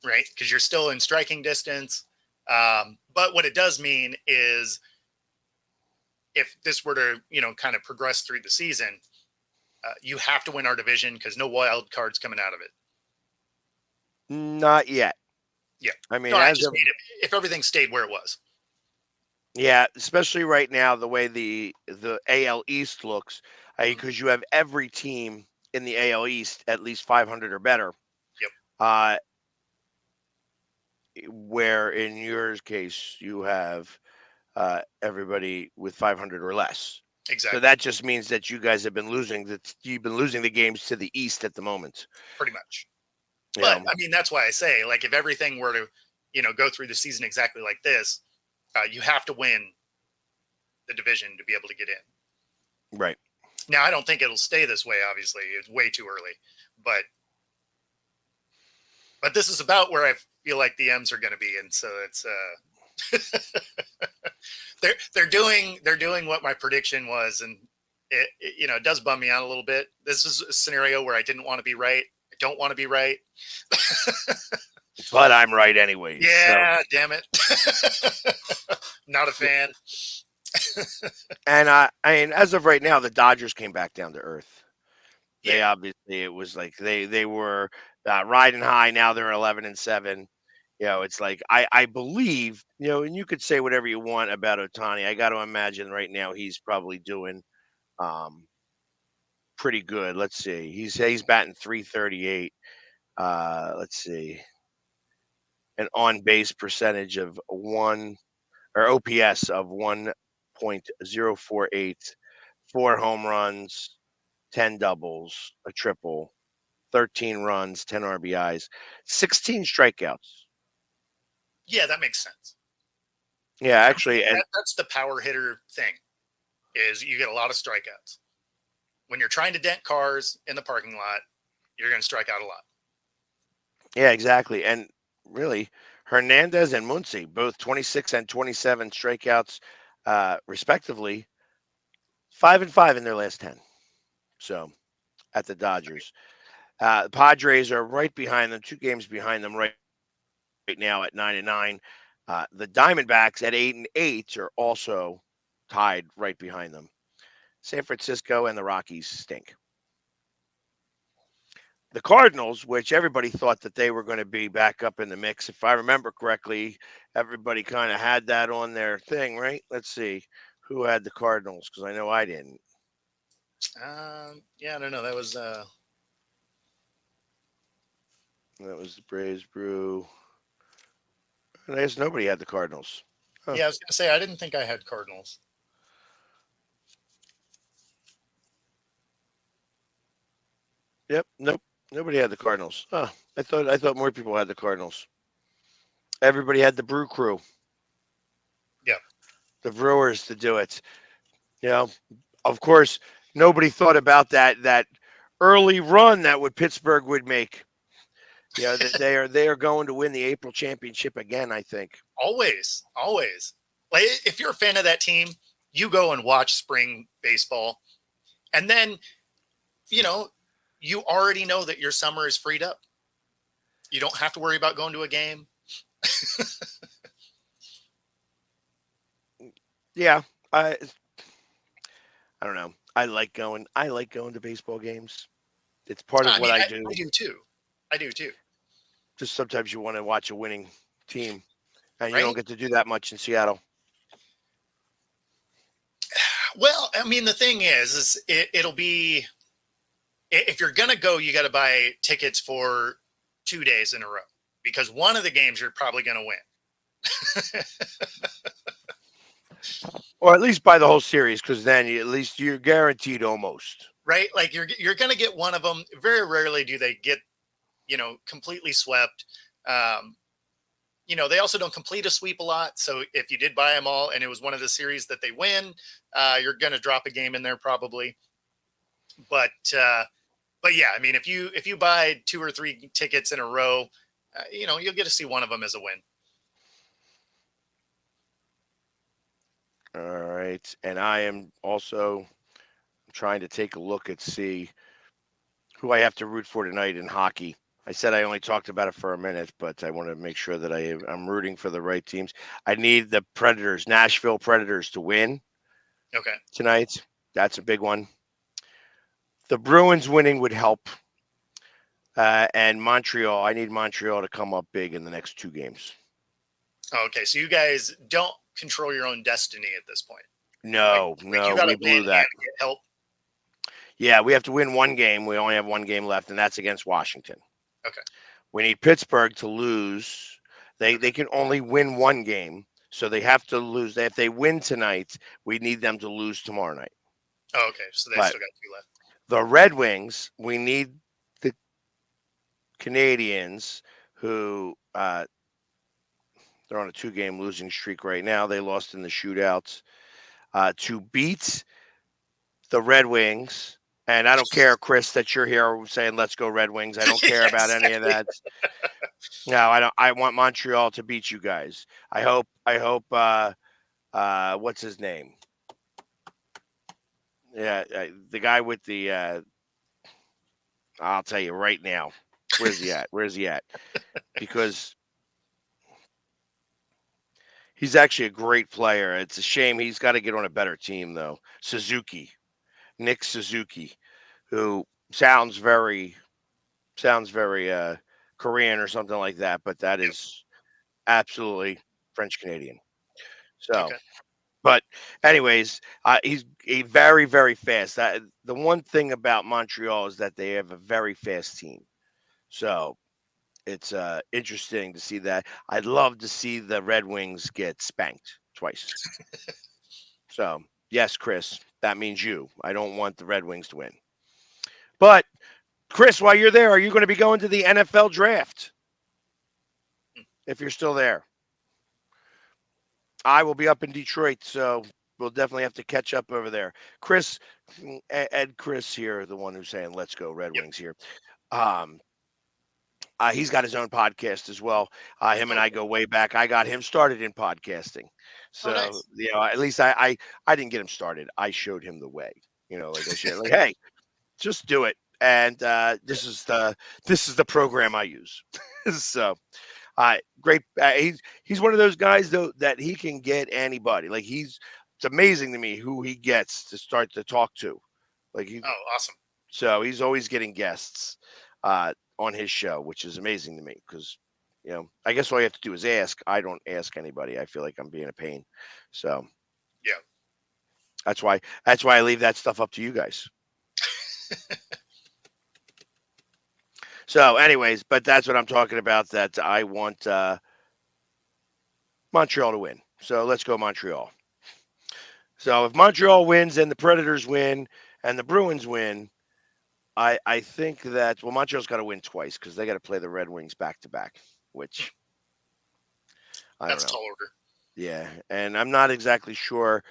right? Because you're still in striking distance. But what it does mean is if this were to, kind of progress through the season, you have to win our division because no wild cards coming out of it. Not yet. Yeah. I mean, no, I just mean if everything stayed where it was. Yeah, especially right now, the way the AL East looks, because you have every team in the AL East at least 500 or better. Yep. Where in your case you have everybody with 500 or less. Exactly. So that just means that you guys have been losing the games to the East at the moment. Pretty much. But I mean, that's why I say, like, if everything were to, go through the season exactly like this, you have to win the division to be able to get in. Right. Now, I don't think it'll stay this way. Obviously, it's way too early, but this is about where I feel like the M's are going to be, and so it's they're doing what my prediction was, and it does bum me out a little bit. This is a scenario where I didn't want to be right. I don't want to be right. But I'm right anyways. Yeah, so. Damn it. Not a fan. And I mean, as of right now, the Dodgers came back down to earth. They obviously, it was like they were riding high. Now they're 11-7. It's like I believe, and you could say whatever you want about Ohtani. I got to imagine right now he's probably doing pretty good. Let's see. He's batting 338. Let's see. An on base percentage of 1 or OPS of 1.048, 4 home runs, 10 doubles, a triple, 13 runs, 10 RBIs, 16 strikeouts. Yeah, that makes sense. Yeah, actually, that's the power hitter thing. Is you get a lot of strikeouts. When you're trying to dent cars in the parking lot, you're going to strike out a lot. Yeah, exactly. And really, Hernandez and Muncy, both 26 and 27 strikeouts, respectively, 5-5 in their last 10. So, at the Dodgers. The Padres are right behind them, 2 games behind them right now at 9-9. The Diamondbacks at 8-8 are also tied right behind them. San Francisco and the Rockies stink. The Cardinals, which everybody thought that they were going to be back up in the mix, if I remember correctly, everybody kind of had that on their thing, right? Let's see who had the Cardinals, because I know I didn't. Yeah, I don't know. That was the Braves, Brew. I guess nobody had the Cardinals. Huh. Yeah, I was going to say I didn't think I had Cardinals. Yep, nope. Nobody had the Cardinals. Oh, I thought more people had the Cardinals. Everybody had the Brew Crew. Yeah. The Brewers to do it. Of course, nobody thought about that early run that Pittsburgh would make. That they are going to win the April championship again, I think. Always. Like if you're a fan of that team, you go and watch spring baseball. And then, you already know that your summer is freed up. You don't have to worry about going to a game. Yeah, I don't know. I like going to baseball games. It's part of what I do. I do too. Just sometimes you want to watch a winning team, and you don't get to do that much in Seattle. Well, I mean, the thing is it'll be, if you're going to go, you got to buy tickets for 2 days in a row, because one of the games you're probably going to win. or at least by the whole series, because then at least you're guaranteed almost. Right? Like you're going to get one of them. Very rarely do they get, completely swept. They also don't complete a sweep a lot. So if you did buy them all and it was one of the series that they win, you're going to drop a game in there probably. But yeah, I mean, if you buy 2 or 3 tickets in a row, you'll get to see one of them as a win. All right. And I am also trying to take a look at see who I have to root for tonight in hockey. I said I only talked about it for a minute, but I want to make sure that I'm rooting for the right teams. I need the Predators, Nashville Predators, to win tonight. That's a big one. The Bruins winning would help. And Montreal, I need Montreal to come up big in the next 2 games. Okay, so you guys don't control your own destiny at this point. No, you gotta we blew win that. and get help. Yeah, we have to win 1 game. We only have 1 game left, and that's against Washington. Okay. We need Pittsburgh to lose. They can only win 1 game, so they have to lose. If they win tonight, we need them to lose tomorrow night. Oh, okay, so they still got 2 left. The Red Wings, we need the Canadians, who they're on a 2-game losing streak right now. They lost in the shootouts to beat the Red Wings. And I don't care, Chris, that you're here saying "Let's go Red Wings." I don't care about any of that. No, I don't. I want Montreal to beat you guys. I hope. What's his name? Yeah, the guy with the. I'll tell you right now. Where's he at? Where's he at? Because he's actually a great player. It's a shame he's got to get on a better team, though. Nick Suzuki, who sounds very Korean or something like that, but that is absolutely French Canadian. So, but anyways, he's very, very fast. The one thing about Montreal is that they have a very fast team. So it's interesting to see that. I'd love to see the Red Wings get spanked twice. So yes, Chris, that means you. I don't want the Red Wings to win. But Chris, while you're there, are you going to be going to the NFL draft? If you're still there. I will be up in Detroit, so we'll definitely have to catch up over there. Chris, Ed Chris here, the one who's saying, "Let's go Red Wings" here. He's got his own podcast as well. Him and I go way back. I got him started in podcasting. So, nice. At least I didn't get him started. I showed him the way. Like I said, hey, just do it. And this is the program I use. So, great. He's one of those guys though that he can get anybody. Like it's amazing to me who he gets to start to talk to. Awesome. So he's always getting guests on his show, which is amazing to me because I guess all you have to do is ask. I don't ask anybody. I feel like I'm being a pain. So yeah, that's why I leave that stuff up to you guys. So anyways, but that's what I'm talking about, that I want Montreal to win. So let's go Montreal. So if Montreal wins and the Predators win and the Bruins win, I think that, Montreal's got to win twice because they got to play the Red Wings back-to-back, which I don't know. That's tall order. Yeah, and I'm not exactly sure.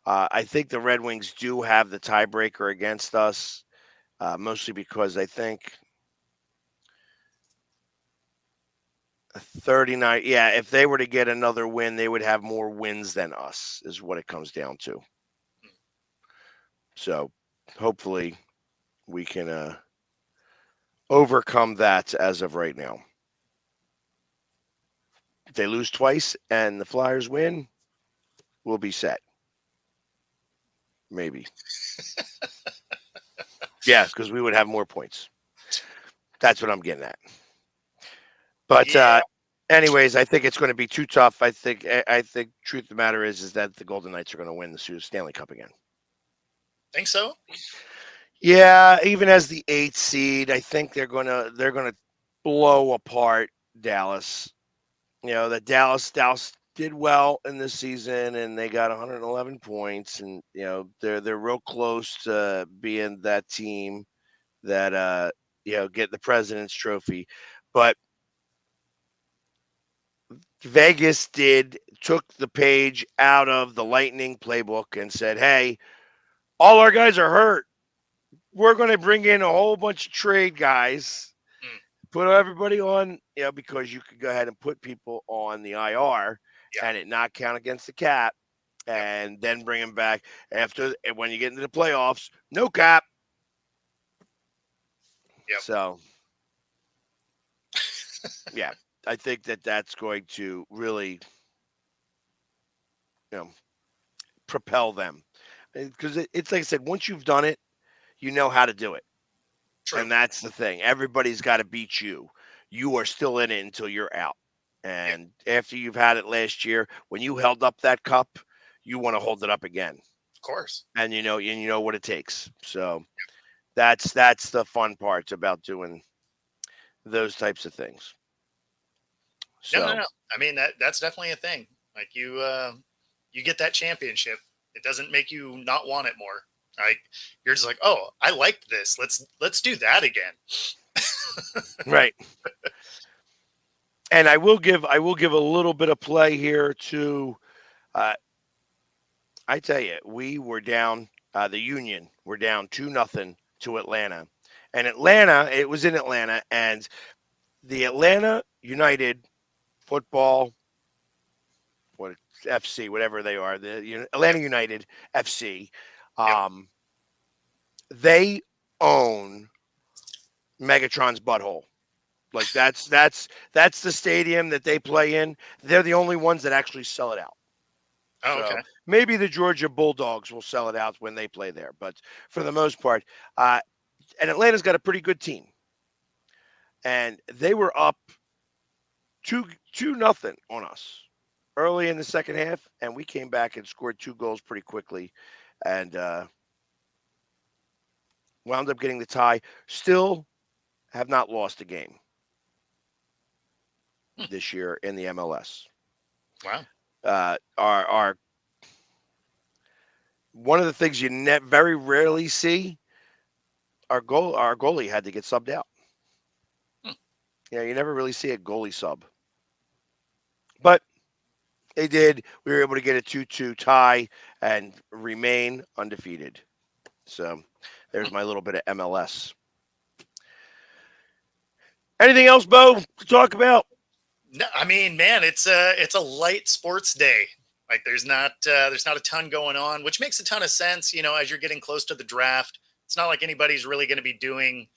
I think the Red Wings do have the tiebreaker against us, mostly because I think 39. Yeah, if they were to get another win, they would have more wins than us, is what it comes down to. So hopefully we can overcome that as of right now. If they lose twice and the Flyers win, we'll be set. Maybe. Yeah, because we would have more points. That's what I'm getting at. But anyways, I think it's going to be too tough. I think truth of the matter is that the Golden Knights are going to win the Stanley Cup again. Think so? Yeah, even as the 8th seed, I think they're gonna blow apart Dallas. The Dallas did well in this season, and they got 111 points, and they're real close to being that team that get the President's Trophy, but Vegas took the page out of the Lightning playbook and said, "Hey, all our guys are hurt. We're going to bring in a whole bunch of trade guys, put everybody on, because you could go ahead and put people on the IR and it not count against the cap, and then bring them back when you get into the playoffs, no cap." So, yeah, I think that's going to really, propel them, because it's like I said, once you've done it, you know how to do it. True. And that's the thing. Everybody's got to beat you. You are still in it until you're out. And after you've had it last year, when you held up that cup, you want to hold it up again. Of course. And you know what it takes. So that's the fun part about doing those types of things. So, No. I mean, that's definitely a thing. Like you get that championship. It doesn't make you not want it more. Like you're just like, oh, I liked this. Let's do that again. Right. And I will give a little bit of play here to. I tell you, we were down. The Union were down 2-0 to Atlanta, and it was in Atlanta, and the Atlanta United football, FC, whatever they are, the Atlanta United FC. They own Megatron's butthole. Like that's the stadium that they play in. They're the only ones that actually sell it out. Oh, okay. So maybe the Georgia Bulldogs will sell it out when they play there, but for the most part, and Atlanta's got a pretty good team, and they were up 2-0 on us early in the second half, and we came back and scored 2 goals pretty quickly, and wound up getting the tie. Still have not lost a game this year in the MLS. Wow. Our one of the things you very rarely see, our goalie had to get subbed out. You never really see a goalie sub, but they did. We were able to get a 2-2 tie and remain undefeated. So there's my little bit of MLS. Anything else, Bo, to talk about? No, I mean, man, it's a light sports day. Like there's not a ton going on, which makes a ton of sense. As you're getting close to the draft, it's not like anybody's really going to be doing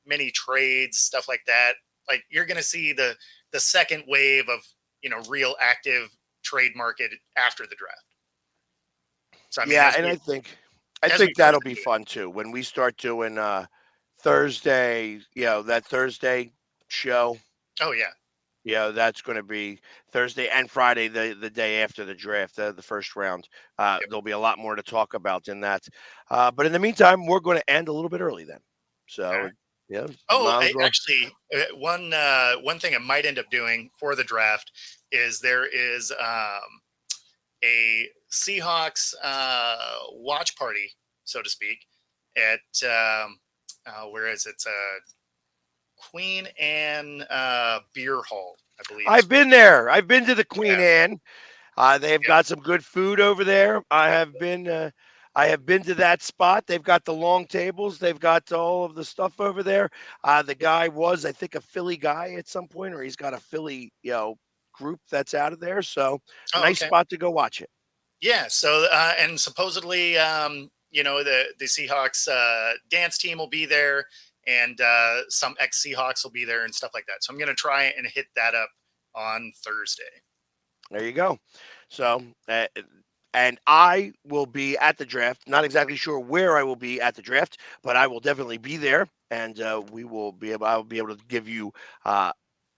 many trades, stuff like that. Like you're going to see the second wave of real active trade market after the draft. So I mean, I think that'll be fun too when we start doing Thursday. That Thursday show. Oh yeah. Yeah, that's going to be Thursday and Friday, the day after the draft, the first round. There'll be a lot more to talk about in that. But in the meantime, we're going to end a little bit early then. So, yeah. Actually, one thing I might end up doing for the draft is there is a Seahawks watch party, so to speak, at where is it? It's Queen Anne Beer Hall, I believe. I've been there. I've been to the Queen Anne. They've got some good food over there. I have been to that spot. They've got the long tables. They've got all of the stuff over there. The guy was, I think, a Philly guy at some point, or he's got a Philly, group that's out of there. So nice spot to go watch it. Yeah. So and supposedly, the Seahawks dance team will be there. And some ex-Seahawks will be there and stuff like that. So I'm going to try and hit that up on Thursday. There you go. So, and I will be at the draft. Not exactly sure where I will be at the draft, but I will definitely be there. And I will be able to give you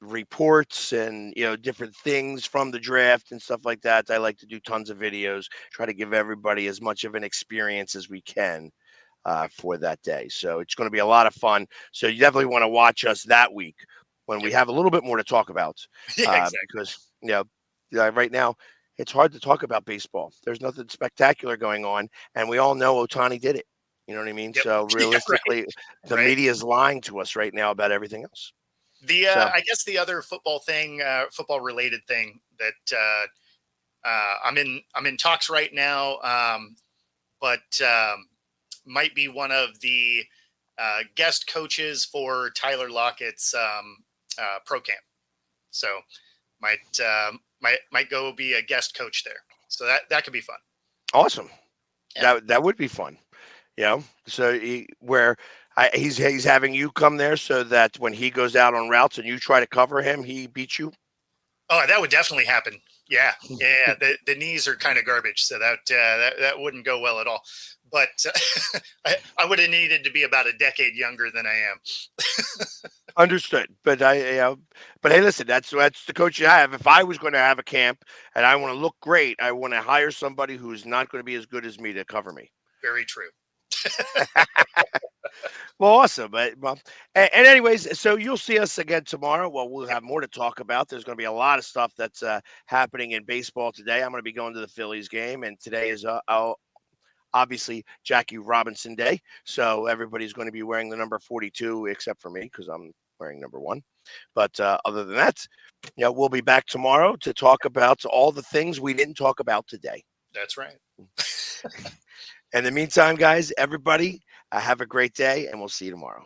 reports and, different things from the draft and stuff like that. I like to do tons of videos, try to give everybody as much of an experience as we can. For that day. So it's going to be a lot of fun. So you definitely want to watch us that week when we have a little bit more to talk about. Yeah, exactly. Because, right now, it's hard to talk about baseball. There's nothing spectacular going on, and we all know Otani did it. You know what I mean? Yep. So Yeah, realistically, right. the Right. media is lying to us right now about everything else. The So I guess the other football thing, football related thing that I'm in talks right now, but might be one of the guest coaches for Tyler Lockett's pro camp. So might go be a guest coach there. So that could be fun. awesome. Yeah. That would be fun. So he's having you come there so that when he goes out on routes and you try to cover him, he beats you. Oh, that would definitely happen. Yeah. The knees are kind of garbage, so that wouldn't go well at all. But I would have needed to be about a decade younger than I am. Understood. But but hey, listen, that's the coach you have. If I was going to have a camp and I want to look great, I want to hire somebody who's not going to be as good as me to cover me. Very true. Well, awesome. Well, and anyways, so you'll see us again tomorrow. Well, we'll have more to talk about. There's going to be a lot of stuff that's happening in baseball today. I'm going to be going to the Phillies game, and today is obviously Jackie Robinson Day. So everybody's going to be wearing the number 42, except for me, because I'm wearing number 1. But other than that, we'll be back tomorrow to talk about all the things we didn't talk about today. That's right. In the meantime, guys, everybody, have a great day, and we'll see you tomorrow.